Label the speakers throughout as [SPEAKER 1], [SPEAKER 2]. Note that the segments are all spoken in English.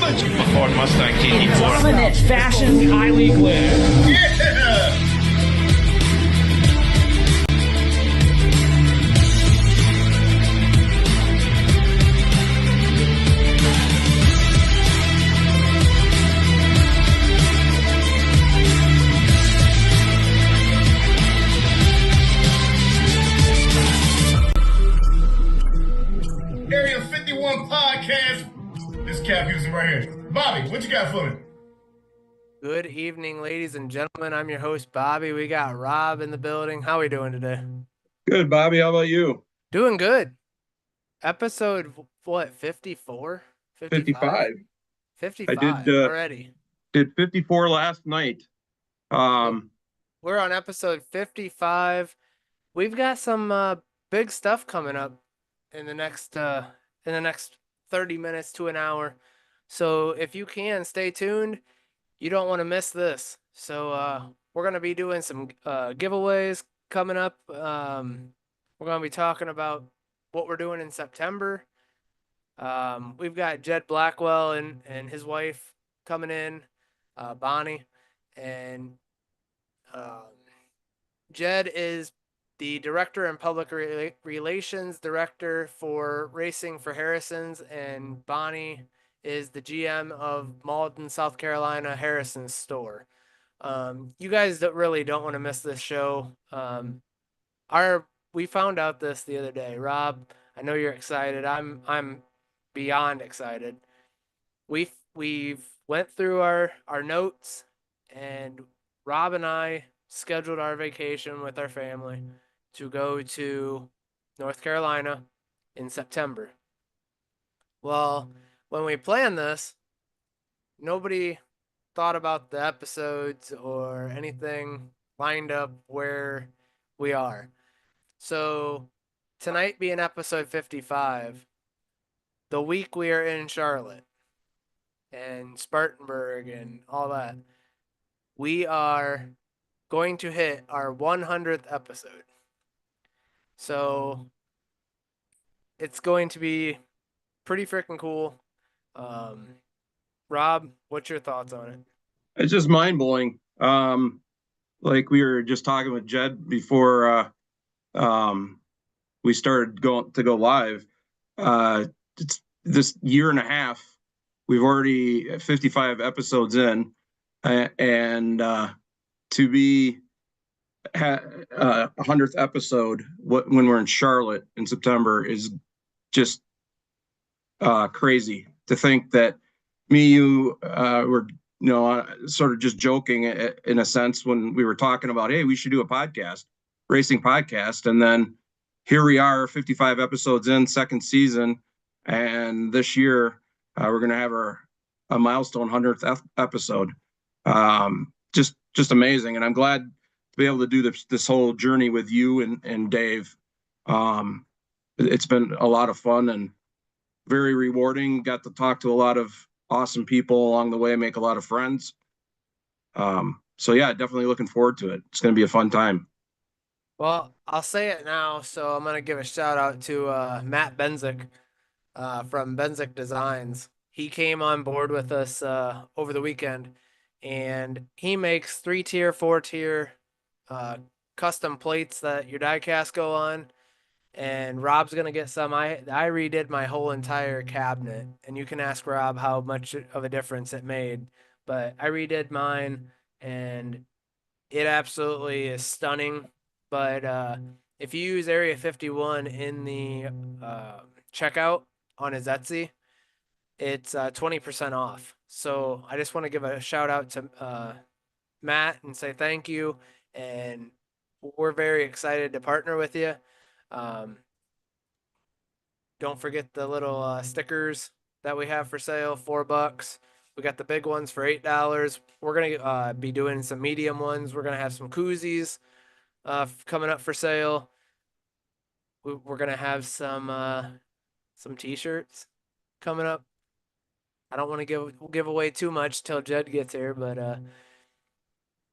[SPEAKER 1] Ford Mustang GT4.
[SPEAKER 2] Dominant fashion, highly glad.
[SPEAKER 1] Yeah! Area 51 podcast. This Cap Houston right here. Bobby, what you got for me?
[SPEAKER 3] Good evening, ladies and gentlemen. I'm your host, Bobby. We got Rob in the building. How are we doing today?
[SPEAKER 4] Good, Bobby. How about you?
[SPEAKER 3] Doing good. Episode, what, 54?
[SPEAKER 4] 55.
[SPEAKER 3] 55
[SPEAKER 4] I did
[SPEAKER 3] already.
[SPEAKER 4] did 54 last night.
[SPEAKER 3] We're on episode 55. We've got some big stuff coming up in the next 30 minutes to an hour. So if you can, stay tuned. You don't want to miss this. So we're going to be doing some giveaways coming up. We're going to be talking about what we're doing in September. We've got Jed Blackwell and his wife coming in, Bonnie. And Jed is the Director and Public Relations Director for Racing for Harrison's, and Bonnie is the GM of Malden, South Carolina, Harrison's store. You guys really don't want to miss this show. We found out this the other day. Rob, I know you're excited. I'm beyond excited. We've went through our notes, and Rob and I scheduled our vacation with our family to go to North Carolina in September. Well, when we planned this, nobody thought about the episodes or anything lined up where we are. So tonight being episode 55, the week we are in Charlotte and Spartanburg and all that, we are going to hit our 100th episode. So it's going to be pretty freaking cool. Rob, what's your thoughts on it?
[SPEAKER 4] It's just mind-blowing. Like we were just talking with Jed before we started to go live. It's this year and a half. We've already 55 episodes in, and to be 100th episode when we're in Charlotte in September is just crazy to think that you were sort of just joking in a sense when we were talking about, hey, we should do a racing podcast, and then here we are 55 episodes in, second season, and this year we're going to have a milestone 100th episode. Just amazing, and I'm glad to be able to do this whole journey with you and Dave. It's been a lot of fun and very rewarding. Got to talk to a lot of awesome people along the way, make a lot of friends. So yeah, definitely looking forward to it. It's going to be a fun time.
[SPEAKER 3] Well, I'll say it now, so I'm going to give a shout out to Matt Benzik from Benzik Designs. He came on board with us over the weekend, and he makes 3-tier, 4-tier custom plates that your die cast go on. And Rob's going to get some. I redid my whole entire cabinet, and you can ask Rob how much of a difference it made. But I redid mine, and it absolutely is stunning. But if you use Area 51 in the checkout on his Etsy, it's 20% off. So I just want to give a shout out to Matt and say thank you. And we're very excited to partner with you. Don't forget the little stickers that we have for sale, $4. We got the big ones for $8. We're gonna be doing some medium ones. We're gonna have some koozies coming up for sale. We're gonna have some t-shirts coming up. I don't want to give away too much till Jed gets here, but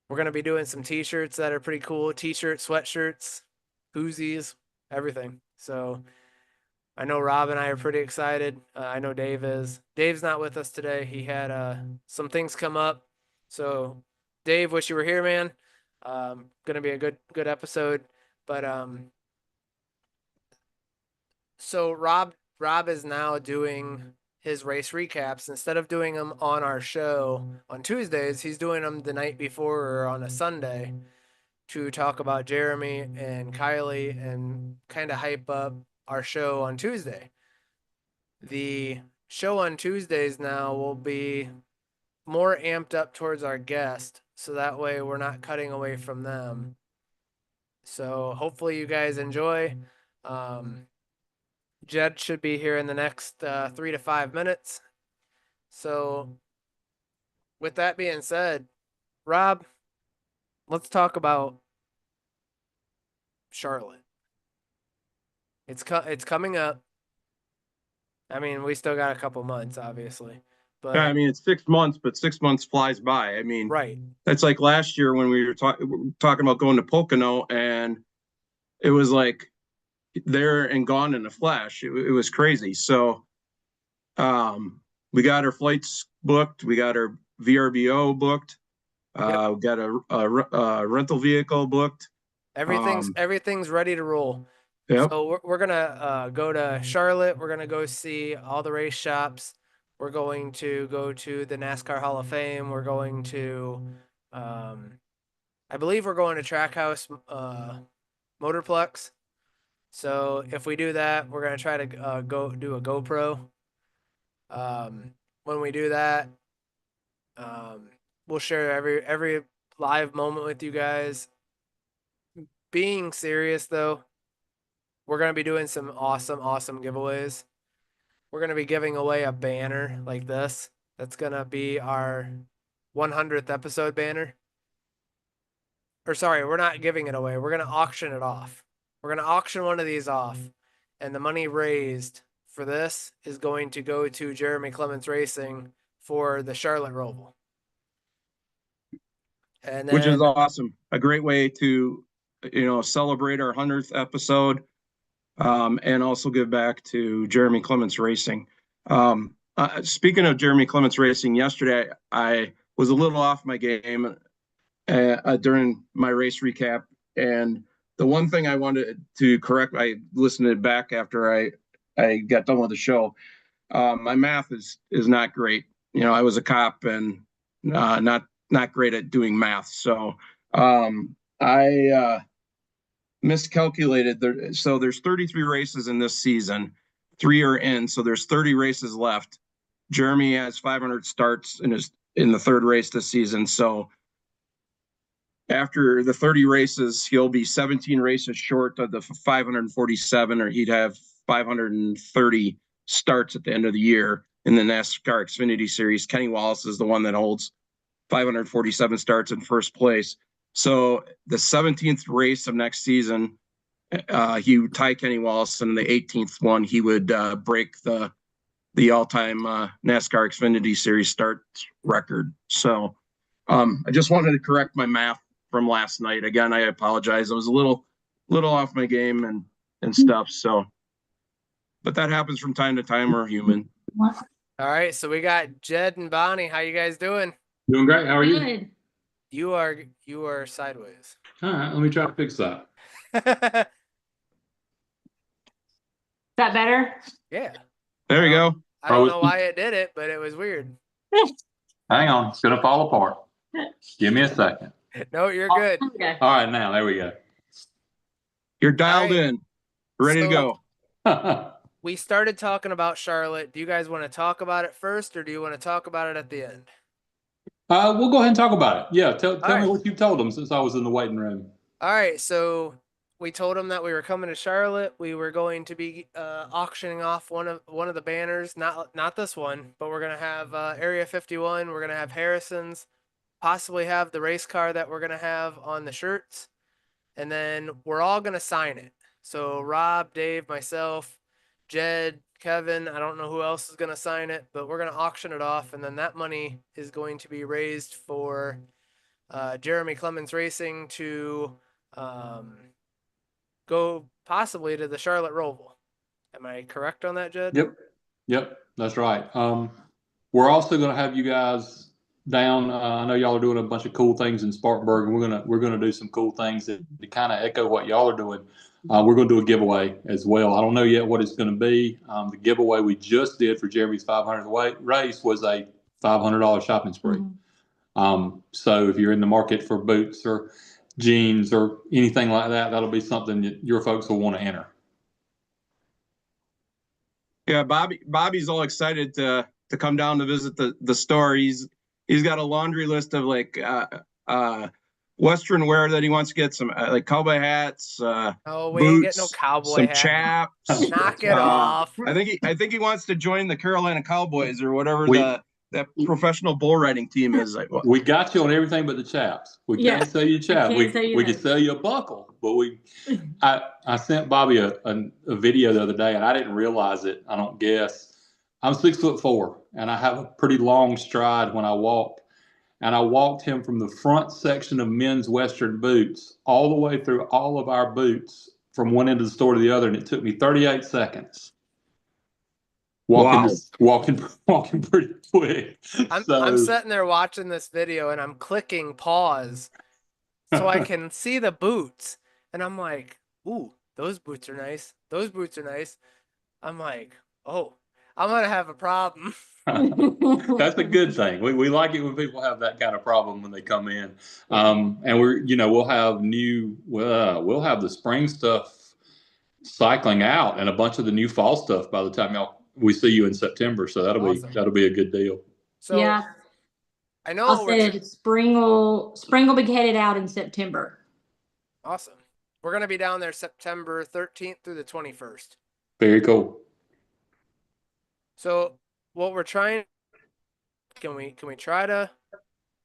[SPEAKER 3] we're gonna be doing some t-shirts that are pretty cool. T-shirts, sweatshirts, koozies, everything. So I know Rob and I are pretty excited. I know Dave is. Dave's not with us today. He had some things come up. So, Dave, wish you were here, man. Gonna be a good episode. But so Rob is now doing his race recaps. Instead of doing them on our show on Tuesdays, he's doing them the night before or on a Sunday to talk about Jeremy and Kylie and kind of hype up our show on Tuesday. The show on Tuesdays now will be more amped up towards our guest, so that way we're not cutting away from them. So hopefully you guys enjoy. Jed should be here in the next 3 to 5 minutes. So with that being said, Rob, let's talk about Charlotte. It's coming up. I mean, we still got a couple months, obviously, but
[SPEAKER 4] Yeah, I mean, it's 6 months, but 6 months flies by. I mean,
[SPEAKER 3] right.
[SPEAKER 4] That's like last year when we were talking about going to Pocono, and it was like there and gone in a flash. It was crazy. So we got our flights booked. We got our VRBO booked. We got a rental vehicle booked.
[SPEAKER 3] Everything's ready to roll.
[SPEAKER 4] Yep.
[SPEAKER 3] So we're gonna go to Charlotte. We're gonna go see all the race shops. We're going to go to the NASCAR Hall of Fame. We're going to, I believe we're going to Trackhouse Motorplex. So if we do that, we're gonna try to go do a GoPro. When we do that, we'll share every live moment with you guys. Being serious though, we're gonna be doing some awesome giveaways. We're gonna be giving away a banner like this. That's gonna be our 100th episode banner. Or sorry, we're not giving it away. We're gonna auction it off. We're gonna auction one of these off, and the money raised for this is going to go to Jeremy Clements Racing for the Charlotte Roval. And then,
[SPEAKER 4] which is awesome. A great way to, celebrate our 100th episode, and also give back to Jeremy Clements Racing. Speaking of Jeremy Clements Racing, yesterday I was a little off my game during my race recap, and the one thing I wanted to correct, I listened to it back after I got done with the show. My math is not great. I was a cop and not great at doing math, so I miscalculated. So there's 33 races in this season. 3 are in, so there's 30 races left. Jeremy has 500 starts in the third race this season. So after the 30 races, he'll be 17 races short of the 547, or he'd have 530 starts at the end of the year in the NASCAR Xfinity Series. Kenny Wallace is the one that holds 547 starts in first place. So the 17th race of next season, he would tie Kenny Wallace, and the 18th one, he would break the all-time NASCAR Xfinity Series start record. So I just wanted to correct my math from last night. Again, I apologize. I was a little off my game and stuff. So, but that happens from time to time. We're human.
[SPEAKER 3] All right, so we got Jed and Bonnie. How you guys doing?
[SPEAKER 5] Doing great. How are you?
[SPEAKER 6] Good.
[SPEAKER 3] You are sideways.
[SPEAKER 5] All right, let me try to fix that.
[SPEAKER 6] Is that better?
[SPEAKER 3] Yeah.
[SPEAKER 4] There you go.
[SPEAKER 3] I don't know why it did it, but it was weird.
[SPEAKER 5] Hang on, it's gonna fall apart. Give me a second.
[SPEAKER 3] No, you're good.
[SPEAKER 6] Okay.
[SPEAKER 5] All right, now there we go.
[SPEAKER 4] You're dialed
[SPEAKER 3] All right.
[SPEAKER 4] in, ready to
[SPEAKER 3] So-
[SPEAKER 4] go.
[SPEAKER 3] We started talking about Charlotte. Do you guys want to talk about it first, or do you want to talk about it at the end?
[SPEAKER 5] We'll go ahead and talk about it. Yeah, tell
[SPEAKER 3] right.
[SPEAKER 5] me what you told them since I was in the waiting room.
[SPEAKER 3] All right, so we told them that we were coming to Charlotte. We were going to be auctioning off one of the banners, not this one, but we're gonna have Area 51. We're gonna have Harrison's, possibly have the race car that we're gonna have on the shirts, and then we're all gonna sign it. So Rob, Dave, myself, Jed, Kevin, I don't know who else is gonna sign it, but we're gonna auction it off, and then that money is going to be raised for Jeremy Clements Racing to go possibly to the Charlotte Roval. Am I correct on that, Jed?
[SPEAKER 5] Yep, that's right. We're also going to have you guys down. I know y'all are doing a bunch of cool things in Spartanburg, and we're gonna do some cool things to kind of echo what y'all are doing. We're going to do a giveaway as well. I don't know yet what it's going to be. The giveaway we just did for Jeremy's 500th race was a $500 shopping spree. So if you're in the market for boots or jeans or anything like that, that'll be something that your folks will want to enter.
[SPEAKER 4] Yeah, Bobby's all excited to come down to visit the store. He's got a laundry list of like Western wear that he wants to get, some like cowboy hats,
[SPEAKER 3] Oh, we
[SPEAKER 4] boots,
[SPEAKER 3] ain't getting no cowboy
[SPEAKER 4] some
[SPEAKER 3] hat.
[SPEAKER 4] chaps.
[SPEAKER 3] Knock it off.
[SPEAKER 4] I think he wants to join the Carolina Cowboys or whatever that professional bull riding team is. Like,
[SPEAKER 5] we got you on everything but the chaps. We can't sell you chaps. We can sell you a buckle, but I sent Bobby a video the other day, and I didn't realize it. I don't guess. I'm 6'4", and I have a pretty long stride when I walk. And I walked him from the front section of men's Western boots all the way through all of our boots from one end of the store to the other, and it took me 38 seconds. Walking pretty quick.
[SPEAKER 3] I'm sitting there watching this video, and I'm clicking pause so I can see the boots, and I'm like, "Ooh, those boots are nice. Those boots are nice." I'm like, "Oh, I'm gonna have a problem."
[SPEAKER 5] That's a good thing. We like it when people have that kind of problem when they come in. And we'll have we'll have the spring stuff cycling out and a bunch of the new fall stuff by the time we see you in September. So that'll be a good deal.
[SPEAKER 3] So
[SPEAKER 6] yeah,
[SPEAKER 3] I know
[SPEAKER 6] spring will be headed out in September.
[SPEAKER 3] Awesome. We're gonna be down there September 13th through the 21st.
[SPEAKER 5] Very cool.
[SPEAKER 3] So what we're trying, can we try to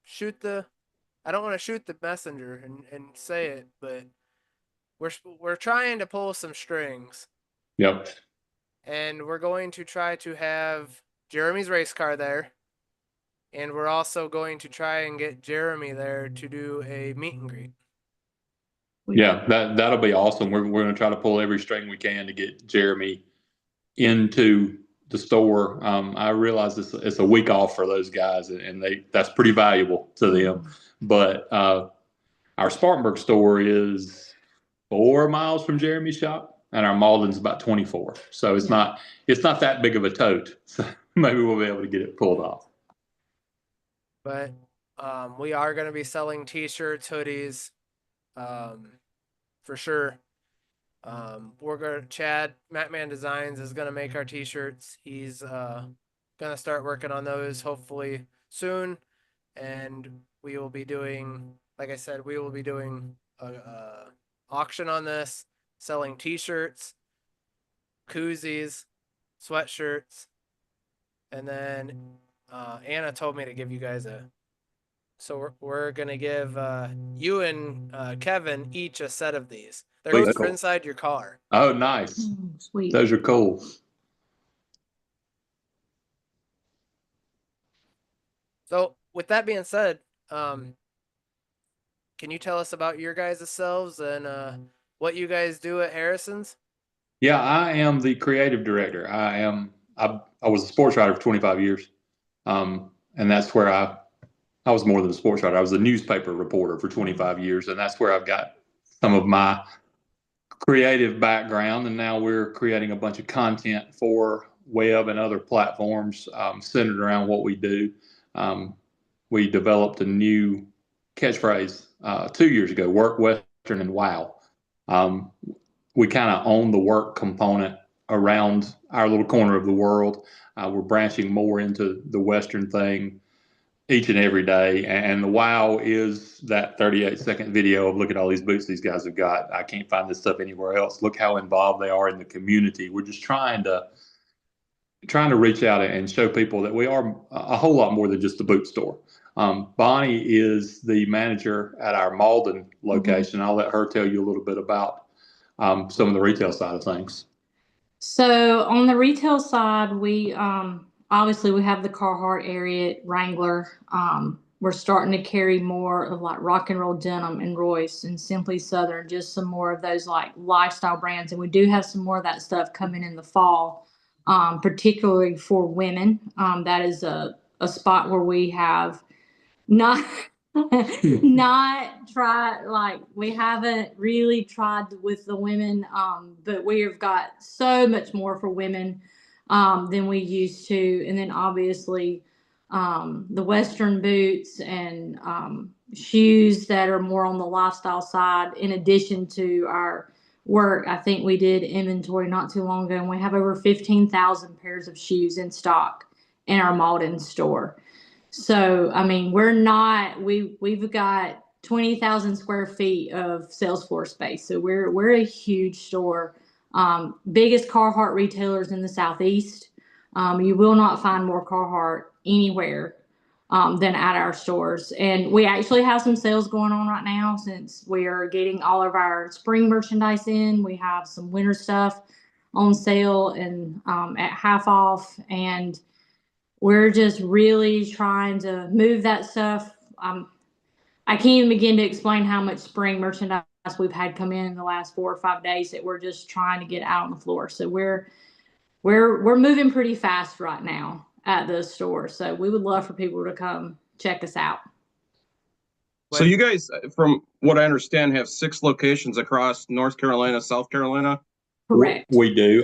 [SPEAKER 3] shoot I don't want to shoot the messenger and say it, but we're trying to pull some strings.
[SPEAKER 5] Yep.
[SPEAKER 3] And we're going to try to have Jeremy's race car there. And we're also going to try and get Jeremy there to do a meet and greet.
[SPEAKER 5] Yeah, that'll be awesome. We're going to try to pull every string we can to get Jeremy into the store. I realize it's a week off for those guys, and that's pretty valuable to them. But our Spartanburg store is 4 miles from Jeremy's shop, and our Malden's about 24. So it's not that big of a tote. So maybe we'll be able to get it pulled off.
[SPEAKER 3] But we are going to be selling T-shirts, hoodies, for sure. Chad Matman Designs is gonna make our T-shirts. He's gonna start working on those hopefully soon, and we will be doing, like I said, a auction on this, selling T-shirts, koozies, sweatshirts, and then Anna told me to give you guys so we're gonna give you and Kevin each a set of these. They're
[SPEAKER 5] cool.
[SPEAKER 3] inside your car.
[SPEAKER 5] Oh, nice.
[SPEAKER 6] Sweet.
[SPEAKER 5] Those are cool.
[SPEAKER 3] So with that being said, can you tell us about your guys' selves and what you guys do at Harrison's?
[SPEAKER 5] Yeah, I am the creative director. I was a sports writer for 25 years. And that's where I was more than a sports writer. I was a newspaper reporter for 25 years, and that's where I've got some of my creative background. And now we're creating a bunch of content for web and other platforms centered around what we do. We developed a new catchphrase 2 years ago: work, Western, and wow. We kind of own the work component around our little corner of the world. We're branching more into the Western thing each and every day. And the wow is that 38-second video of, look at all these boots these guys have got. I can't find this stuff anywhere else. Look how involved they are in the community. We're just trying to reach out and show people that we are a whole lot more than just a boot store. Bonnie is the manager at our Malden location. I'll let her tell you a little bit about some of the retail side of things.
[SPEAKER 6] So on the retail side, we obviously we have the Carhartt, Ariat, Wrangler, we're starting to carry more of like Rock and Roll Denim and Royce and Simply Southern, just some more of those like lifestyle brands. And we do have some more of that stuff coming in the fall, particularly for women. That is a spot where we have not we haven't really tried with the women, but we have got so much more for women than we used to. And then obviously the Western boots and shoes that are more on the lifestyle side, in addition to our work. I think we did inventory not too long ago, and we have over 15,000 pairs of shoes in stock in our Malden store. So, I mean, we've got 20,000 square feet of sales floor space. So we're a huge store. Biggest Carhartt retailers in the Southeast. You will not find more Carhartt anywhere than at our stores. And we actually have some sales going on right now since we are getting all of our spring merchandise in. We have some winter stuff on sale and at half off. And we're just really trying to move that stuff. I can't even begin to explain how much spring merchandise we've had come in the last 4 or 5 days that we're just trying to get out on the floor. So we're moving pretty fast right now at the store. So we would love for people to come check us out.
[SPEAKER 4] So you guys, from what I understand, have 6 locations across North Carolina, South Carolina?
[SPEAKER 6] Correct.
[SPEAKER 5] We do.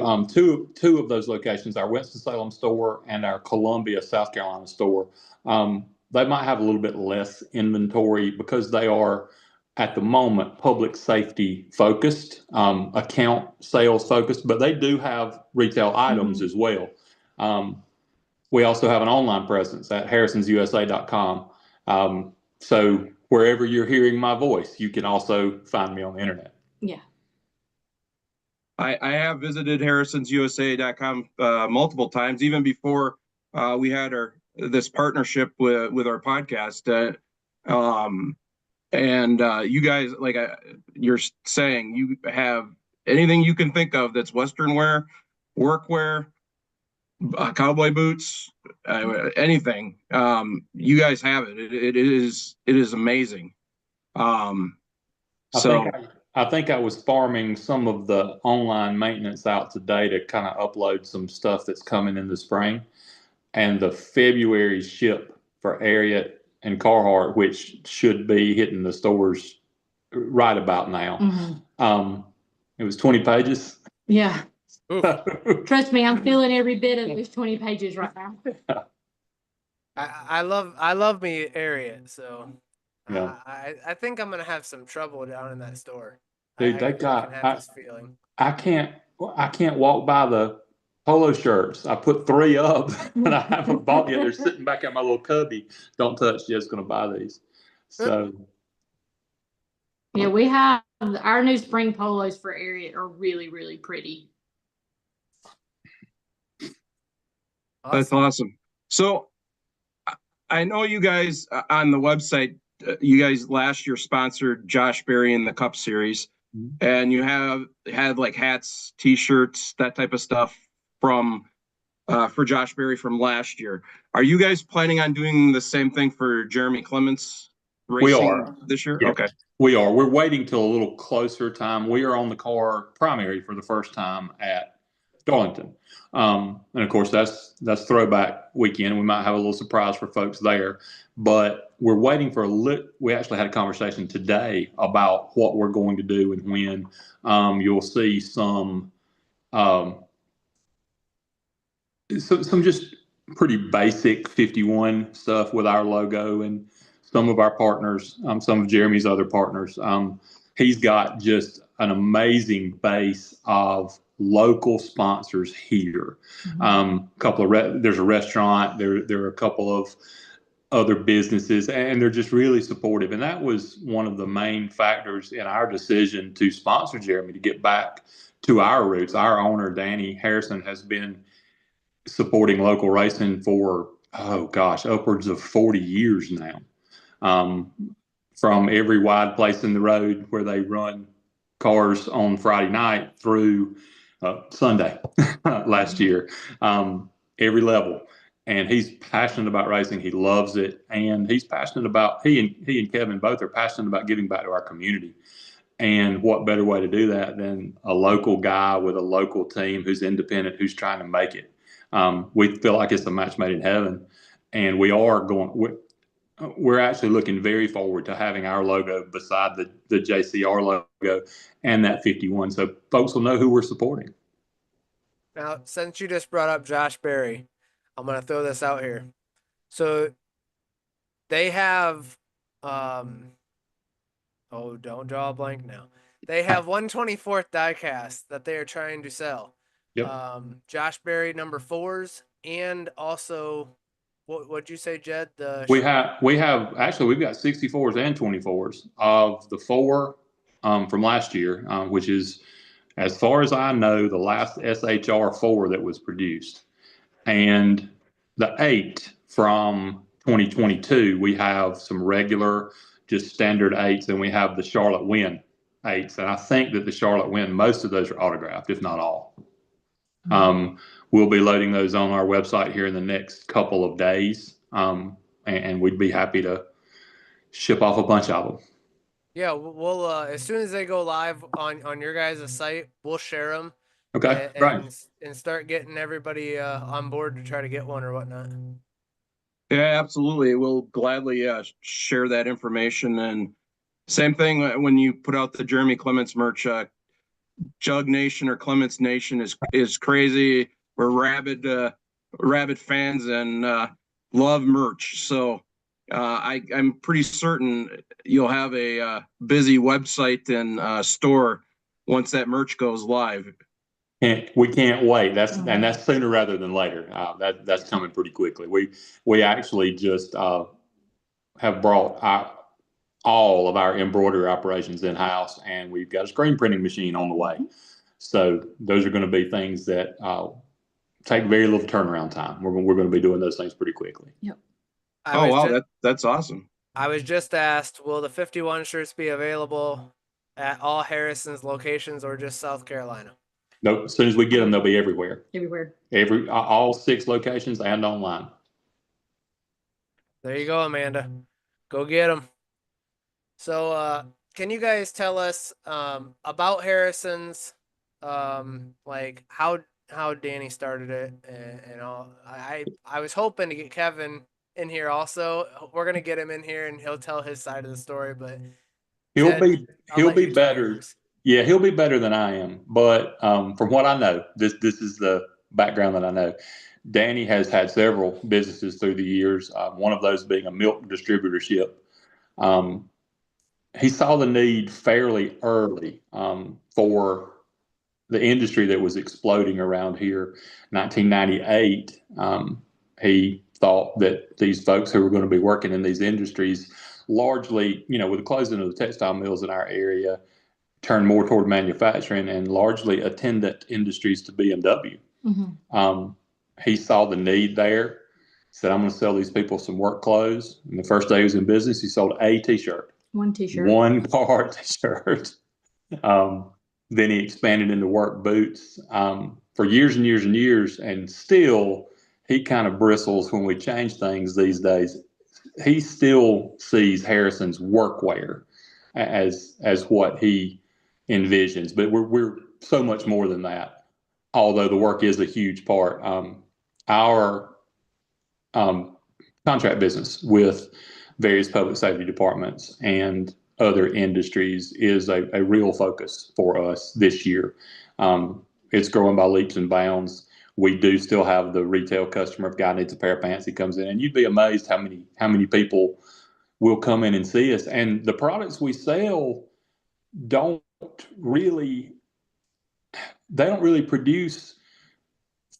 [SPEAKER 5] Two of those locations, our Winston-Salem store and our Columbia, South Carolina store, they might have a little bit less inventory because they are, at the moment, public safety focused, account sales focused, but they do have retail items as well. We also have an online presence at harrisonsusa.com. So wherever you're hearing my voice, you can also find me on the internet.
[SPEAKER 6] Yeah.
[SPEAKER 4] I have visited harrisonsusa.com multiple times, even before we had this partnership with our podcast. And you guys, like you're saying, you have anything you can think of that's Western wear, workwear, cowboy boots, anything. You guys have it. It is amazing.
[SPEAKER 5] I think I was farming some of the online maintenance out today to kind of upload some stuff that's coming in the spring. And the February ship for Ariat and Carhartt, which should be hitting the stores right about now. It was 20 pages.
[SPEAKER 6] Yeah. Trust me, I'm feeling every bit of those 20 pages right now.
[SPEAKER 3] I love me Ariat, so
[SPEAKER 5] Yeah.
[SPEAKER 3] I think I'm gonna have some trouble down in that store.
[SPEAKER 5] Dude,
[SPEAKER 3] I can have this feeling.
[SPEAKER 5] I can't walk by the polo shirts. I put 3 up and I haven't bought yet. They're sitting back at my little cubby. Don't touch, just gonna buy these. So
[SPEAKER 6] yeah, we have our new spring polos for Ariat are really, really pretty.
[SPEAKER 4] That's awesome. So I know you guys on the website, you guys last year sponsored Josh Berry in the Cup Series, and you had like hats, T-shirts, that type of stuff from for Josh Berry from last year. Are you guys planning on doing the same thing for Jeremy Clements racing this year?
[SPEAKER 5] Yeah,
[SPEAKER 4] okay,
[SPEAKER 5] we are. We're waiting till a little closer time. We are on the car primary for the first time at Darlington. And of course that's throwback weekend. We might have a little surprise for folks there, but we're waiting for we actually had a conversation today about what we're going to do and when. You'll see some just pretty basic 51 stuff with our logo and some of our partners, some of Jeremy's other partners. He's got just an amazing base of local sponsors here. There's a restaurant, there are a couple of other businesses, and they're just really supportive. And that was one of the main factors in our decision to sponsor Jeremy, to get back to our roots. Our owner, Danny Harrison, has been supporting local racing for, upwards of 40 years now. From every wide place in the road where they run cars on Friday night through Sunday last year, every level. and he's passionate about racing. He loves it, and he's passionate about he and Kevin both are passionate about giving back to our community. And what better way to do that than a local guy with a local team who's independent, who's trying to make it? We feel like it's a match made in heaven, and we are going. We're actually looking very forward to having our logo beside the JCR logo and that 51, so folks will know who we're supporting.
[SPEAKER 3] Now, since you just brought up Josh Berry, I'm gonna throw this out here. So they have, oh, don't draw a blank now. They have 124th diecast that they are trying to sell.
[SPEAKER 5] Yep.
[SPEAKER 3] Josh Berry number 4s, and also, what'd you say, Jed?
[SPEAKER 5] We have actually we've got 64s and 24s of the 4 from last year, which is, as far as I know, the last SHR 4 that was produced. And the 8 from 2022, we have some regular, just standard 8s, and we have the Charlotte Win 8s. And I think that the Charlotte Win, most of those are autographed, if not all. We'll be loading those on our website here in the next couple of days, and we'd be happy to ship off a bunch of them.
[SPEAKER 3] Yeah, we'll as soon as they go live on your guys' site, we'll share them.
[SPEAKER 5] Okay, right.
[SPEAKER 3] And start getting everybody on board to try to get one or whatnot.
[SPEAKER 4] Yeah, absolutely. We'll gladly share that information. And same thing when you put out the Jeremy Clements merch. Jug Nation or Clements Nation is crazy. We're rabid fans and love merch. So I'm pretty certain you'll have a busy website and store once that merch goes live.
[SPEAKER 5] We can't wait. That's sooner rather than later. That's coming pretty quickly. We actually just have brought all of our embroidery operations in house, and we've got a screen printing machine on the way. So those are going to be things that take very little turnaround time. We're going to be doing those things pretty quickly.
[SPEAKER 6] Yep.
[SPEAKER 4] Oh wow, that's awesome.
[SPEAKER 3] I was just asked, will the 51 shirts be available at all Harrison's locations or just South Carolina?
[SPEAKER 5] Nope. As soon as we get them, they'll be everywhere. All 6 locations and online.
[SPEAKER 3] There you go, Amanda. Go get them. So, can you guys tell us about Harrison's, like how Danny started it and all? I was hoping to get Kevin in here also. We're gonna get him in here and he'll tell his side of the story, but
[SPEAKER 5] he'll be better. Yeah, he'll be better than I am. But from what I know, this is the background that I know. Danny has had several businesses through the years. One of those being a milk distributorship. He saw the need fairly early for the industry that was exploding around here. 1998, he thought that these folks who were going to be working in these industries, largely, with the closing of the textile mills in our area, turned more toward manufacturing and largely attendant industries to BMW. Mm-hmm. He saw the need there, said, I'm going to sell these people some work clothes. And the first day he was in business, he sold a t-shirt.
[SPEAKER 6] One t-shirt.
[SPEAKER 5] One part t-shirt. Then he expanded into work boots for years and years and years. And still, he kind of bristles when we change things these days. He still sees Harrison's workwear as what he envisions. But we're so much more than that, although the work is a huge part. Our contract business with various public safety departments and other industries is a real focus for us this year. It's growing by leaps and bounds. We do still have the retail customer. If a guy needs a pair of pants, he comes in, and you'd be amazed how many people will come in and see us. And the products we sell don't really produce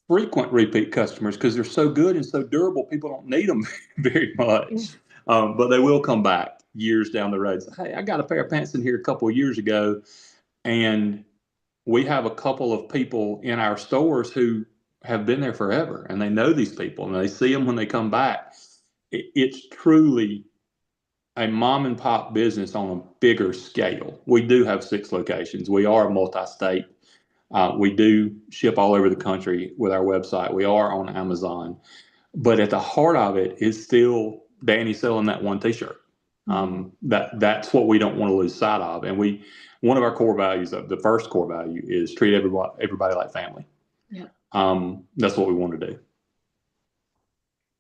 [SPEAKER 5] frequent repeat customers because they're so good and so durable. People don't need them very much, but they will come back years down the road. Say, hey, I got a pair of pants in here a couple of years ago, and we have a couple of people in our stores who have been there forever, and they know these people, and they see them when they come back. It's truly a mom and pop business on a bigger scale. We do have 6 locations. We are a multi-state. We do ship all over the country with our website. We are on Amazon. But at the heart of it is still Danny selling that one T-shirt. That's what we don't want to lose sight of. And one of our core values, the first core value, is treat everybody like family.
[SPEAKER 6] Yeah.
[SPEAKER 5] That's what we want to do.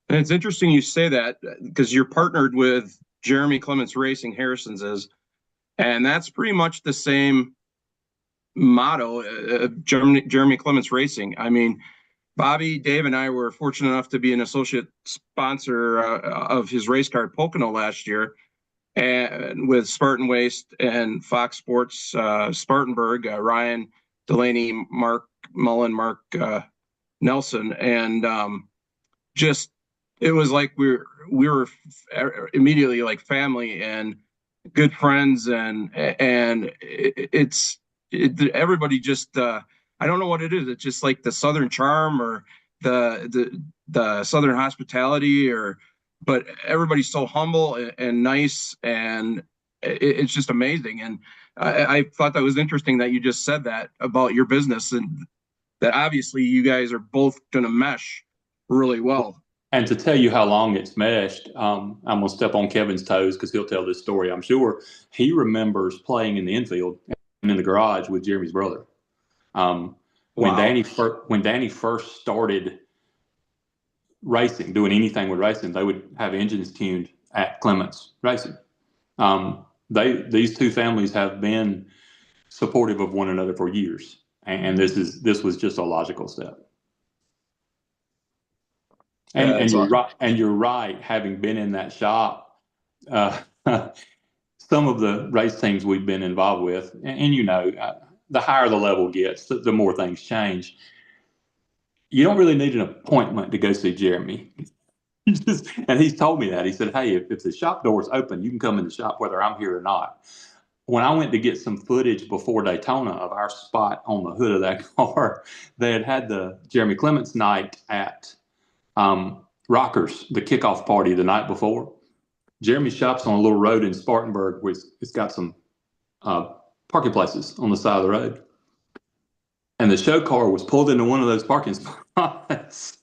[SPEAKER 4] And it's interesting you say that, because you're partnered with Jeremy Clements Racing, Harrison's is, and that's pretty much the same motto of Jeremy Clements Racing. I mean, Bobby, Dave, and I were fortunate enough to be an associate sponsor of his race car at Pocono last year, and with Spartan Waste and Fox Sports Spartanburg, Ryan Delaney, Mark Mullen, Mark Nelson, and just it was like we were immediately like family and good friends, and everybody just I don't know what it is. It's just like the Southern charm or the Southern hospitality, but everybody's so humble and nice, and it's just amazing. And I thought that was interesting that you just said that about your business, and that obviously you guys are both going to mesh really well.
[SPEAKER 5] And to tell you how long it's meshed, I'm going to step on Kevin's toes because he'll tell this story, I'm sure. He remembers playing in the infield and in the garage with Jeremy's brother. When Danny first started racing, doing anything with racing, they would have engines tuned at Clements Racing. These two families have been supportive of one another for years, and this was just a logical step. And you're right. And you're right. Having been in that shop, some of the race teams we've been involved with, and the higher the level gets, the more things change. You don't really need an appointment to go see Jeremy. And he's told me that. He said, "Hey, if the shop door's open, you can come in the shop whether I'm here or not." When I went to get some footage before Daytona of our spot on the hood of that car, they had the Jeremy Clements night at Rockers, the kickoff party the night before. Jeremy's shop's on a little road in Spartanburg where it's got some parking places on the side of the road. And the show car was pulled into one of those parking spots